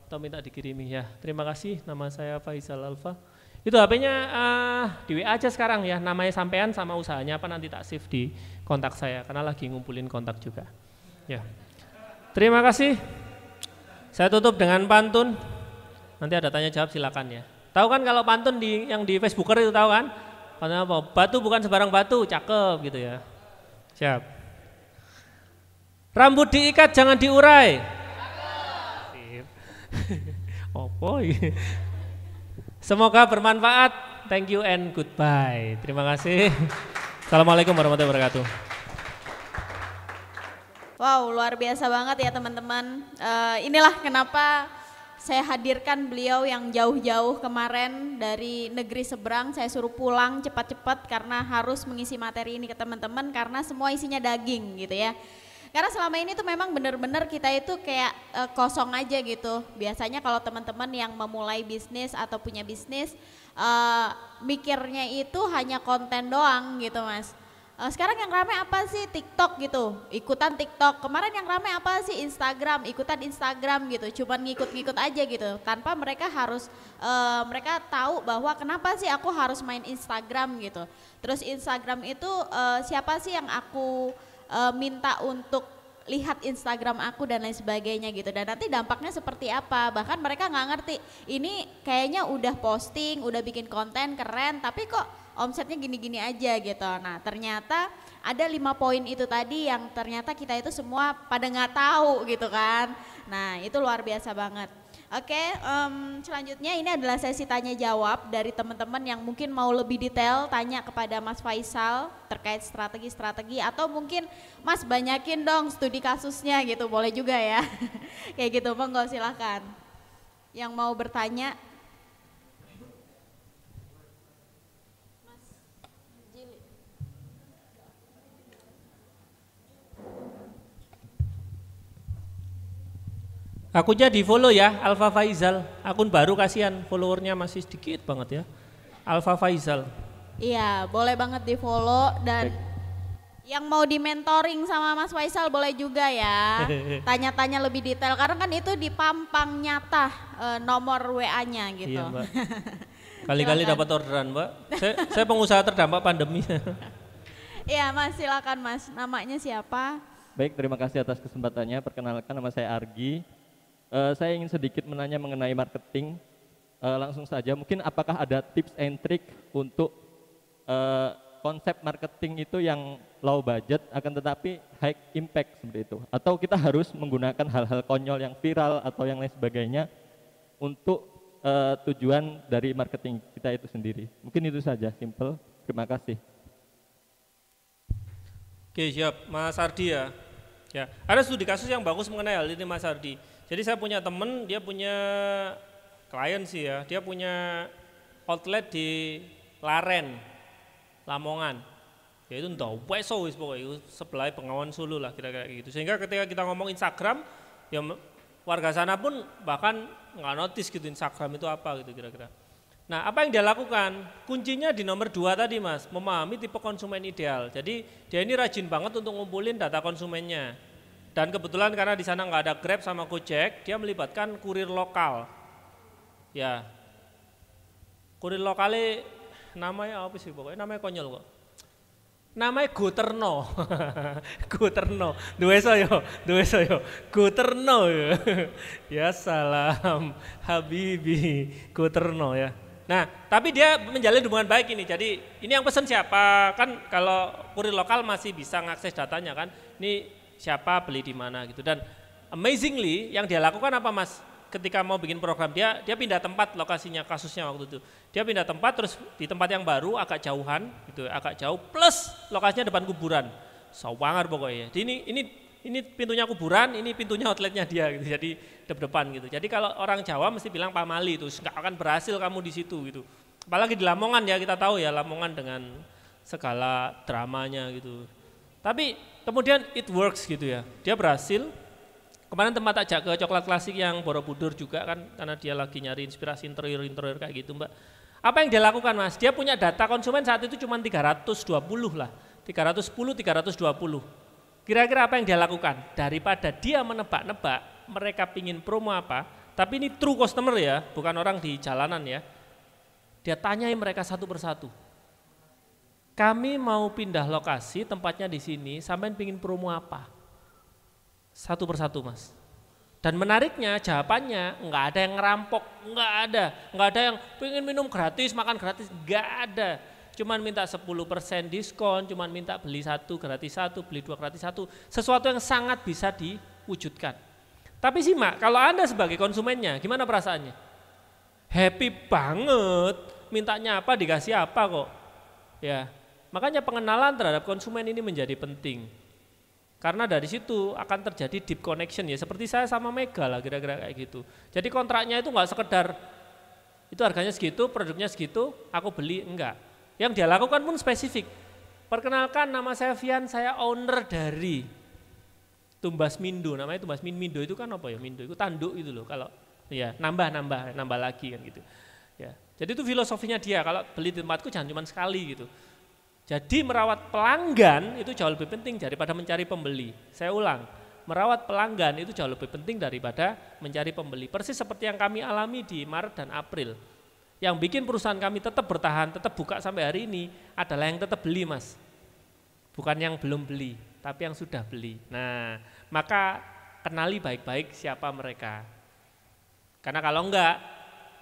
Atau minta dikirimi ya. Terima kasih, nama saya Faisal Alfa. Itu HP-nya di WA aja sekarang ya, namanya sampean sama usahanya apa nanti tak save di kontak saya karena lagi ngumpulin kontak juga. Ya. Terima kasih. Saya tutup dengan pantun. Nanti ada tanya jawab silakan ya. Tahu kan kalau pantun yang di Facebooker itu tahu kan? Karena apa? Batu bukan sebarang batu, cakep gitu ya. Siap. Rambut diikat jangan diurai. Opo. Semoga bermanfaat. Thank you and goodbye. Terima kasih. Assalamualaikum warahmatullahi wabarakatuh. Wow, luar biasa banget ya teman-teman. Inilah kenapa saya hadirkan beliau yang jauh-jauh kemarin dari negeri seberang. Saya suruh pulang cepat-cepat karena harus mengisi materi ini ke teman-teman karena semua isinya daging gitu ya. Karena selama ini tuh memang benar-benar kita itu kayak kosong aja gitu. Biasanya kalau teman-teman yang memulai bisnis atau punya bisnis, mikirnya itu hanya konten doang gitu mas. Sekarang yang rame apa sih? TikTok gitu, ikutan TikTok. Kemarin yang rame apa sih? Instagram, ikutan Instagram gitu. Cuman ngikut-ngikut aja gitu, tanpa mereka harus, mereka tahu bahwa kenapa sih aku harus main Instagram gitu. Terus Instagram itu siapa sih yang aku minta untuk lihat Instagram aku dan lain sebagainya gitu, dan nanti dampaknya seperti apa, bahkan mereka nggak ngerti ini kayaknya udah posting, udah bikin konten keren tapi kok omsetnya gini-gini aja gitu. Nah ternyata ada 5 poin itu tadi yang ternyata kita itu semua pada nggak tahu gitu kan. Nah itu luar biasa banget. Oke, selanjutnya ini adalah sesi tanya jawab dari teman-teman yang mungkin mau lebih detail tanya kepada Mas Faisal terkait strategi-strategi atau mungkin Mas banyakin dong studi kasusnya gitu, boleh juga ya. Kayak gitu, monggo silahkan. Yang mau bertanya. Akunnya di follow ya, Alfa Faizal. Akun baru kasihan, followernya masih sedikit banget ya. Alfa Faizal. Iya, boleh banget di follow dan yang mau di mentoring sama Mas Faisal boleh juga ya. Tanya-tanya lebih detail karena kan itu dipampang nyata nomor WA-nya gitu. Iya, Mbak. Kali-kali dapat orderan, Mbak. Saya pengusaha terdampak pandemi. Iya, Mas, silakan Mas. Namanya siapa? Baik, terima kasih atas kesempatannya. Perkenalkan, nama saya Argi. Saya ingin sedikit menanya mengenai marketing. Langsung saja, mungkin apakah ada tips and trick untuk konsep marketing itu yang low budget akan tetapi high impact seperti itu? Atau kita harus menggunakan hal-hal konyol yang viral atau yang lain sebagainya untuk tujuan dari marketing kita itu sendiri? Mungkin itu saja, simple. Terima kasih. Oke, siap. Mas Ardi ya. Ya, ada studi kasus yang bagus mengenai hal ini Mas Ardi. Jadi saya punya teman, dia punya klien sih ya, dia punya outlet di Laren, Lamongan. Ya itu entah, weso wis pokoknya sebelah Bengawan Solo lah kira-kira gitu. Sehingga ketika kita ngomong Instagram, ya warga sana pun bahkan nggak notice gitu Instagram itu apa gitu kira-kira. Nah, apa yang dia lakukan? Kuncinya di nomor 2 tadi Mas, memahami tipe konsumen ideal. Jadi dia ini rajin banget untuk ngumpulin data konsumennya. Dan kebetulan karena di sana nggak ada Grab sama Gojek, dia melibatkan kurir lokal. Ya, kurir lokalnya namanya apa sih pokoknya? Namanya konyol kok. Namanya Goterno. Goterno. Duwe saya. Goterno ya. Ya salam Habibi Goterno ya. Nah, tapi dia menjalin hubungan baik ini. Jadi ini yang pesen siapa? Kan kalau kurir lokal masih bisa ngakses datanya kan. Ini siapa beli di mana gitu. Dan amazingly yang dia lakukan apa Mas? Ketika mau bikin program dia pindah tempat lokasinya kasusnya waktu itu. Dia pindah tempat terus di tempat yang baru agak jauhan gitu, agak jauh plus lokasinya depan kuburan. Sawangar pokoknya. Ini pintunya kuburan, ini pintunya outletnya dia gitu. Jadi depan gitu. Jadi kalau orang Jawa mesti bilang pamali itu, enggak akan berhasil kamu di situ gitu. Apalagi di Lamongan ya, kita tahu ya Lamongan dengan segala dramanya gitu. Tapi kemudian it works gitu ya. Dia berhasil. Kemarin tempat ajak ke coklat klasik yang Borobudur juga kan karena dia lagi nyari inspirasi interior kayak gitu Mbak. Apa yang dia lakukan Mas? Dia punya data konsumen saat itu cuma 320 lah. 310, 320. Kira-kira apa yang dia lakukan? Daripada dia menebak-nebak mereka pingin promo apa, tapi ini true customer ya, bukan orang di jalanan ya. Dia tanyai mereka satu persatu. Kami mau pindah lokasi, tempatnya di sini, sampean pingin promo apa? Satu persatu Mas. Dan menariknya jawabannya nggak ada yang ngerampok, nggak ada yang pengen minum gratis, makan gratis, nggak ada. Cuman minta 10% diskon, cuman minta beli 1 gratis 1, beli 2 gratis 1, sesuatu yang sangat bisa diwujudkan. Tapi simak, kalau Anda sebagai konsumennya, gimana perasaannya? Happy banget, mintanya apa dikasih apa kok. Ya, makanya pengenalan terhadap konsumen ini menjadi penting. Karena dari situ akan terjadi deep connection ya, seperti saya sama Mega lah kira-kira kayak gitu. Jadi kontraknya itu nggak sekedar itu harganya segitu, produknya segitu, aku beli, enggak. Yang dia lakukan pun spesifik. Perkenalkan, nama saya Fian, saya owner dari Tumbas Mindo. Namanya Tumbas Mindo itu kan apa ya? Mindo itu tanduk itu loh. Kalau ya nambah lagi kan gitu. Ya. Jadi itu filosofinya dia. Kalau beli di tempatku jangan cuma sekali gitu. Jadi merawat pelanggan itu jauh lebih penting daripada mencari pembeli. Saya ulang, merawat pelanggan itu jauh lebih penting daripada mencari pembeli. Persis seperti yang kami alami di Maret dan April. Yang bikin perusahaan kami tetap bertahan, tetap buka sampai hari ini adalah yang tetap beli Mas. Bukan yang belum beli, tapi yang sudah beli. Nah, maka kenali baik-baik siapa mereka. Karena kalau enggak,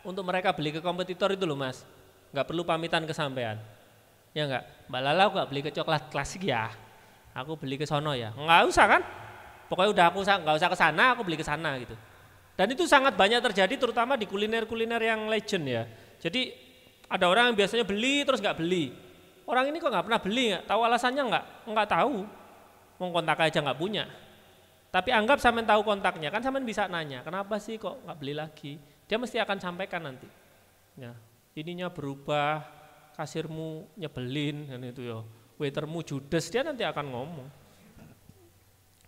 untuk mereka beli ke kompetitor itu loh Mas, enggak perlu pamitan ke sampean. Ya enggak, Mbak Lala aku enggak beli ke coklat klasik ya, aku beli ke sono ya. Enggak usah kan, pokoknya udah aku enggak usah ke sana, aku beli ke sana gitu. Dan itu sangat banyak terjadi terutama di kuliner-kuliner yang legend ya. Jadi ada orang yang biasanya beli terus nggak beli. Orang ini kok nggak pernah beli, nggak tahu alasannya nggak tahu. Mau kontak aja nggak punya. Tapi anggap sampean tahu kontaknya, kan sampean bisa nanya, kenapa sih kok nggak beli lagi? Dia mesti akan sampaikan nanti. Ya, ininya berubah, kasirmu nyebelin, dan itu ya, waitermu judes, dia nanti akan ngomong.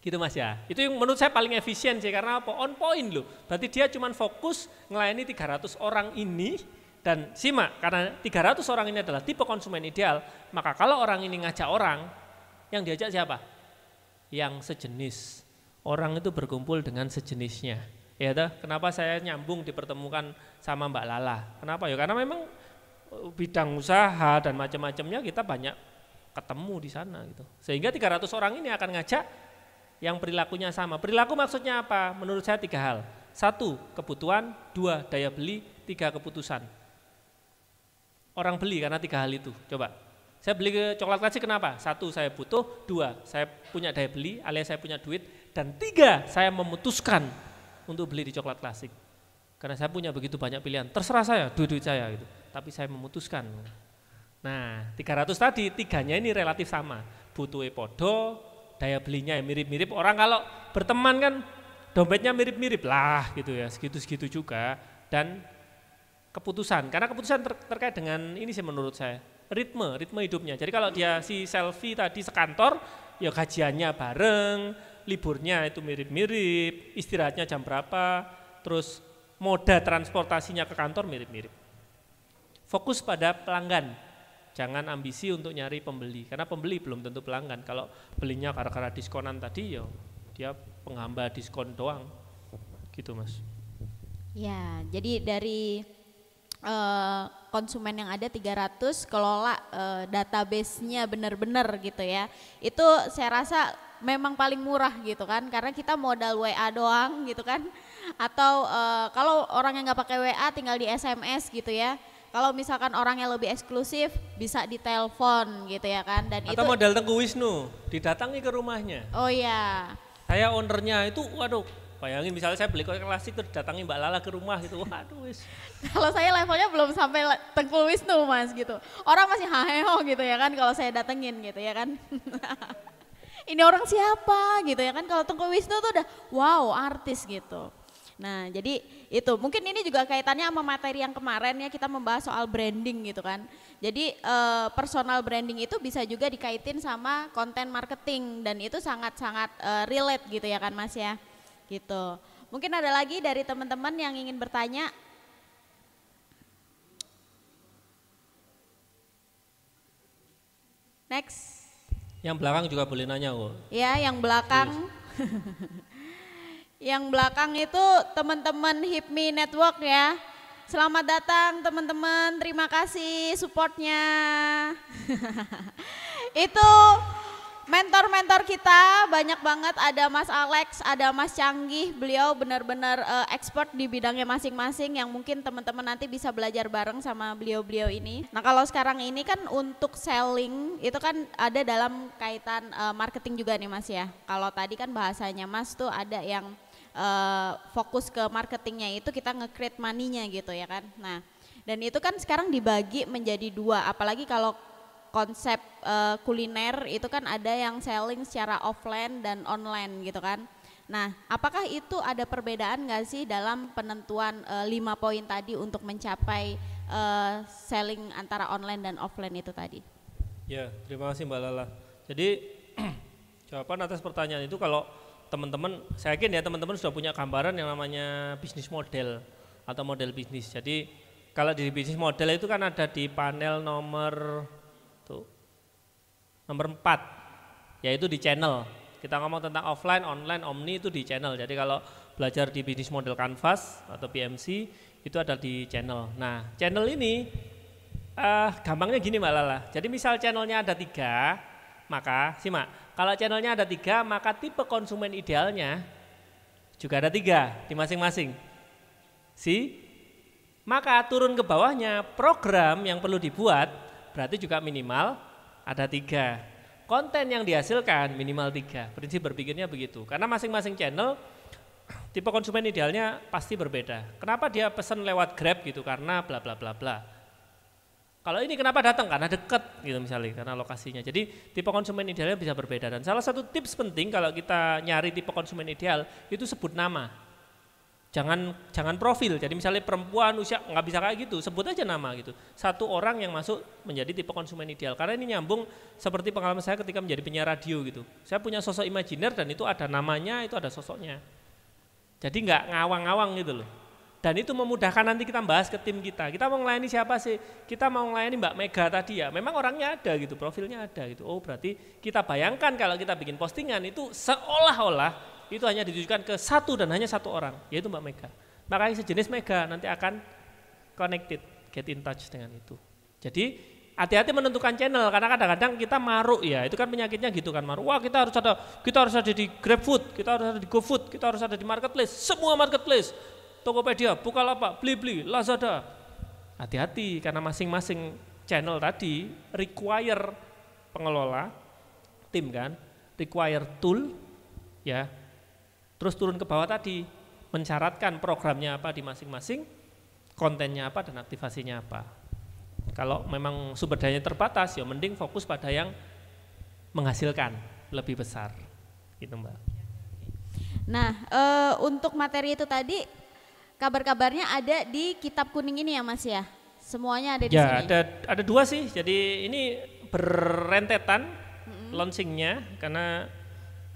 Gitu Mas ya. Itu yang menurut saya paling efisien sih, karena apa? On point loh. Berarti dia cuma fokus ngelayani 300 orang ini, dan simak, karena 300 orang ini adalah tipe konsumen ideal, maka kalau orang ini ngajak orang, yang diajak siapa? Yang sejenis. Orang itu berkumpul dengan sejenisnya. Ya toh? Kenapa saya nyambung dipertemukan sama Mbak Lala? Kenapa ya? Karena memang bidang usaha dan macam-macamnya kita banyak ketemu di sana gitu. Sehingga 300 orang ini akan ngajak yang perilakunya sama. Perilaku maksudnya apa? Menurut saya 3 hal. 1, kebutuhan, 2, daya beli, 3, keputusan. Orang beli karena 3 hal itu. Coba. Saya beli ke coklat klasik kenapa? 1, saya butuh, 2, saya punya daya beli alias saya punya duit, dan 3, saya memutuskan untuk beli di coklat klasik. Karena saya punya begitu banyak pilihan. Terserah saya, duit saya gitu. Tapi saya memutuskan. Nah, 300 tadi 3-nya ini relatif sama. Butuhnya podo, daya belinya mirip-mirip. Orang kalau berteman kan dompetnya mirip-mirip lah gitu ya, segitu-segitu juga. Dan keputusan, karena keputusan terkait dengan ini sih menurut saya, ritme hidupnya. Jadi kalau dia si selfie tadi sekantor, ya gajiannya bareng, liburnya itu mirip-mirip, istirahatnya jam berapa, terus moda transportasinya ke kantor mirip-mirip. Fokus pada pelanggan, jangan ambisi untuk nyari pembeli, karena pembeli belum tentu pelanggan. Kalau belinya gara-gara diskonan tadi, ya dia penghamba diskon doang, gitu Mas. Ya, jadi dari konsumen yang ada 300, kelola database-nya benar-benar gitu ya. Itu saya rasa memang paling murah gitu kan, karena kita modal WA doang gitu kan. Atau kalau orang yang nggak pakai WA tinggal di SMS gitu ya. Kalau misalkan orang yang lebih eksklusif bisa ditelepon gitu ya kan. Dan atau itu modal Tengku Wisnu, didatangi ke rumahnya. Oh iya. Saya ownernya itu, waduh, bayangin misalnya saya beli kopi klasik terus datangi Mbak Lala ke rumah gitu, waduh wis. Kalau saya levelnya belum sampai Tengku Wisnu Mas gitu. Orang masih haheho gitu ya kan kalau saya datengin gitu ya kan. Ini orang siapa gitu ya kan, kalau Tengku Wisnu tuh udah wow artis gitu. Nah jadi itu mungkin ini juga kaitannya sama materi yang kemarin ya, kita membahas soal branding gitu kan. Jadi personal branding itu bisa juga dikaitin sama konten marketing dan itu sangat-sangat relate gitu ya kan Mas ya. Gitu. Mungkin ada lagi dari teman-teman yang ingin bertanya. Next. Yang belakang juga boleh nanya kok. Ya, yang belakang. Yang belakang itu teman-teman HIPMI Network ya. Selamat datang teman-teman, terima kasih supportnya. Itu mentor-mentor kita banyak banget, ada Mas Alex, ada Mas Canggih, beliau benar-benar expert di bidangnya masing-masing yang mungkin teman-teman nanti bisa belajar bareng sama beliau-beliau ini. Nah kalau sekarang ini kan untuk selling itu kan ada dalam kaitan marketing juga nih Mas ya. Kalau tadi kan bahasanya Mas tuh ada yang fokus ke marketingnya itu kita nge-create money-nya gitu ya kan. Nah dan itu kan sekarang dibagi menjadi 2, apalagi kalau konsep kuliner itu kan ada yang selling secara offline dan online gitu kan. Nah apakah itu ada perbedaan nggak sih dalam penentuan 5 poin tadi untuk mencapai selling antara online dan offline itu tadi? Ya terima kasih Mbak Lala. Jadi jawaban atas pertanyaan itu kalau teman-teman, saya yakin ya teman-teman sudah punya gambaran yang namanya bisnis model atau model bisnis. Jadi kalau di bisnis model itu kan ada di panel nomor 4, yaitu di channel. Kita ngomong tentang offline, online, omni itu di channel. Jadi kalau belajar di bisnis model Canvas atau PMC itu ada di channel. Nah channel ini gampangnya gini Mbak Lala. Jadi misal channelnya ada 3, maka simak. Kalau channelnya ada 3, maka tipe konsumen idealnya juga ada 3 di masing-masing. Maka turun ke bawahnya program yang perlu dibuat berarti juga minimal ada 3. Konten yang dihasilkan minimal 3. Prinsip berpikirnya begitu. Karena masing-masing channel Tipe konsumen idealnya pasti berbeda. Kenapa dia pesan lewat Grab gitu? Karena bla bla bla bla. Kalau ini kenapa datang? Karena dekat gitu misalnya, karena lokasinya. Jadi tipe konsumen idealnya bisa berbeda. Dan salah satu tips penting kalau kita nyari tipe konsumen ideal itu sebut nama. Jangan profil. Jadi misalnya perempuan usia nggak bisa kayak gitu, sebut aja nama gitu. Satu orang yang masuk menjadi tipe konsumen ideal. Karena ini nyambung seperti pengalaman saya ketika menjadi penyiar radio gitu. Saya punya sosok imajiner dan itu ada namanya, itu ada sosoknya. Jadi nggak ngawang-ngawang gitu loh. Dan itu memudahkan nanti kita bahas ke tim kita. Kita mau melayani siapa sih? Kita mau melayani Mbak Mega tadi ya. Memang orangnya ada gitu, profilnya ada gitu. Oh berarti kita bayangkan kalau kita bikin postingan itu seolah-olah itu hanya ditujukan ke satu dan hanya satu orang, yaitu Mbak Mega. Makanya sejenis Mega nanti akan connected, get in touch dengan itu. Jadi hati-hati menentukan channel karena kadang-kadang kita maruk ya, itu kan penyakitnya gitu kan, maruk. Wah kita harus ada di GrabFood, kita harus ada di GoFood, kita harus ada di marketplace, semua marketplace, Tokopedia, Bukalapak, Blibli, Lazada. Hati-hati karena masing-masing channel tadi require pengelola, tim kan, require tool, ya. Terus turun ke bawah tadi, mensyaratkan programnya apa di masing-masing, kontennya apa dan aktivasinya apa. Kalau memang sumber dayanya terbatas, ya mending fokus pada yang menghasilkan lebih besar, gitu Mbak. Nah, untuk materi itu tadi, kabar-kabarnya ada di Kitab Kuning ini ya Mas ya? Semuanya ada di sini? Ya, ada dua sih, jadi ini berentetan launchingnya, karena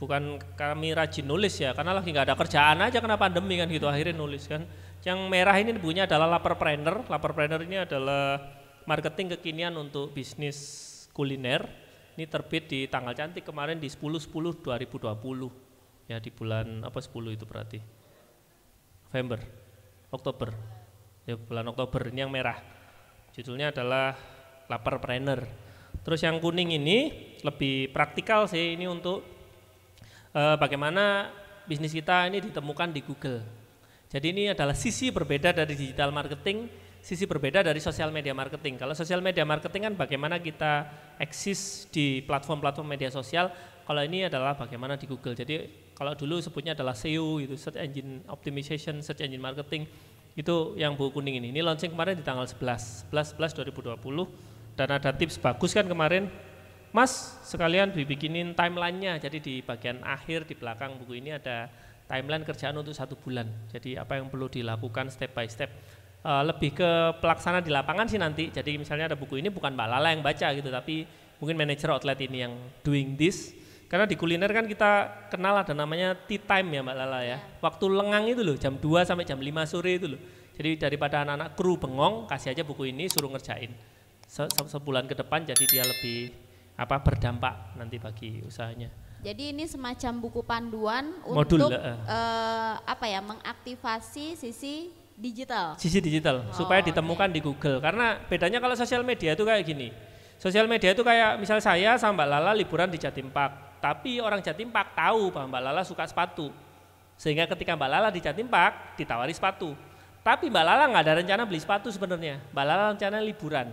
bukan kami rajin nulis ya, karena lagi nggak ada kerjaan aja karena pandemi kan gitu, akhirnya nulis kan. Yang merah ini bukunya adalah Laperpreneur. Laperpreneur ini adalah marketing kekinian untuk bisnis kuliner. Ini terbit di tanggal cantik kemarin di 10/10/2020. Ya di bulan apa 10 itu berarti? November, Oktober. Ya bulan Oktober ini yang merah. Judulnya adalah Laperpreneur. Terus yang kuning ini lebih praktikal sih, ini untuk bagaimana bisnis kita ini ditemukan di Google. Jadi ini adalah sisi berbeda dari digital marketing, sisi berbeda dari sosial media marketing. Kalau sosial media marketing kan bagaimana kita eksis di platform-platform media sosial, kalau ini adalah bagaimana di Google. Jadi kalau dulu sebutnya adalah SEO, itu Search Engine Optimization, Search Engine Marketing, itu yang buku kuning ini. Ini launching kemarin di tanggal 11/11/2020 dan ada tips bagus kan kemarin. Mas, sekalian dibikinin timeline-nya, jadi di bagian akhir di belakang buku ini ada timeline kerjaan untuk 1 bulan. Jadi apa yang perlu dilakukan step by step. Lebih ke pelaksana di lapangan sih nanti, jadi misalnya ada buku ini bukan Mbak Lala yang baca gitu, tapi mungkin manajer outlet ini yang doing this. Karena di kuliner kan kita kenal ada namanya tea time ya Mbak Lala ya. Waktu lengang itu loh, jam 2 sampai jam 5 sore itu loh. Jadi daripada anak-anak kru bengong, kasih aja buku ini suruh ngerjain. Sebulan ke depan jadi dia lebih berdampak nanti bagi usahanya. Jadi ini semacam buku panduan Modul, untuk mengaktifasi sisi digital. Sisi digital supaya ditemukan di Google. Karena bedanya kalau sosial media itu kayak gini. Sosial media itu kayak misal saya sama Mbak Lala liburan di Jatim Park, tapi orang Jatim Park tahu bahwa Mbak Lala suka sepatu. Sehingga ketika Mbak Lala di Jatim Park ditawari sepatu. Tapi Mbak Lala nggak ada rencana beli sepatu sebenarnya. Mbak Lala rencana liburan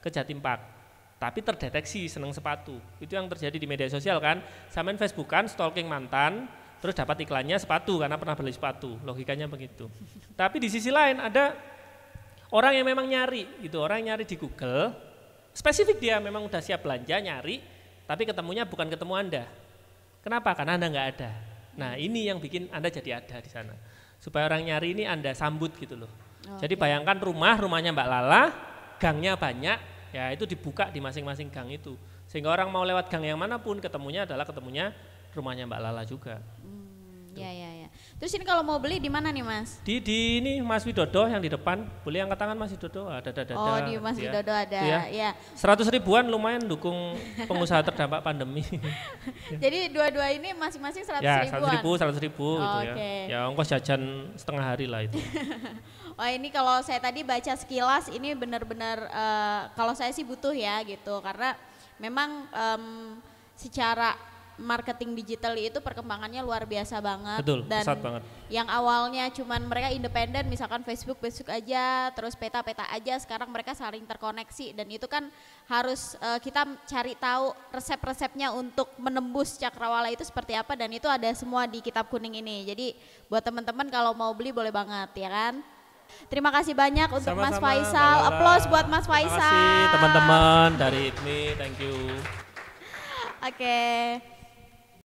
ke Jatim Park. Tapi terdeteksi seneng sepatu. Itu yang terjadi di media sosial kan. Samain Facebookan, stalking mantan, terus dapat iklannya sepatu karena pernah beli sepatu. Logikanya begitu. Tapi di sisi lain ada orang yang memang nyari gitu, orang yang nyari di Google, spesifik dia memang udah siap belanja nyari, tapi ketemunya bukan ketemu Anda. Kenapa? Karena Anda nggak ada. Nah ini yang bikin Anda jadi ada di sana. Supaya orang nyari ini Anda sambut gitu loh. Jadi bayangkan rumahnya Mbak Lala, gangnya banyak. Ya itu dibuka di masing-masing gang itu. Sehingga orang mau lewat gang yang manapun ketemunya rumahnya Mbak Lala juga. Ya. Terus ini kalau mau beli di mana nih Mas? Di ini Mas Widodo yang di depan. Boleh angkat tangan Mas Widodo? Ada. Oh di Mas Widodo ada. Ya. 100 ribuan lumayan dukung pengusaha terdampak pandemi. Jadi dua-dua ini masing-masing 100 ribuan? Ya 100 ribu gitu ya. Ya ongkos jajan setengah hari lah itu. Wah ini kalau saya tadi baca sekilas ini benar-benar kalau saya sih butuh ya gitu karena memang secara marketing digital itu perkembangannya luar biasa banget. Betul, dan pesat banget. yang awalnya cuman mereka independen, misalkan Facebook aja, terus peta aja, sekarang mereka saling terkoneksi dan itu kan harus kita cari tahu resep-resepnya untuk menembus cakrawala itu seperti apa dan itu ada semua di Kitab Kuning ini. Jadi buat teman-teman kalau mau beli boleh banget ya kan. Terima kasih banyak untuk Mas Sama-sama, Faisal. Mbak Lala. Applause buat Mas Terima Faisal. kasih teman-teman dari IPMI, thank you. Oke.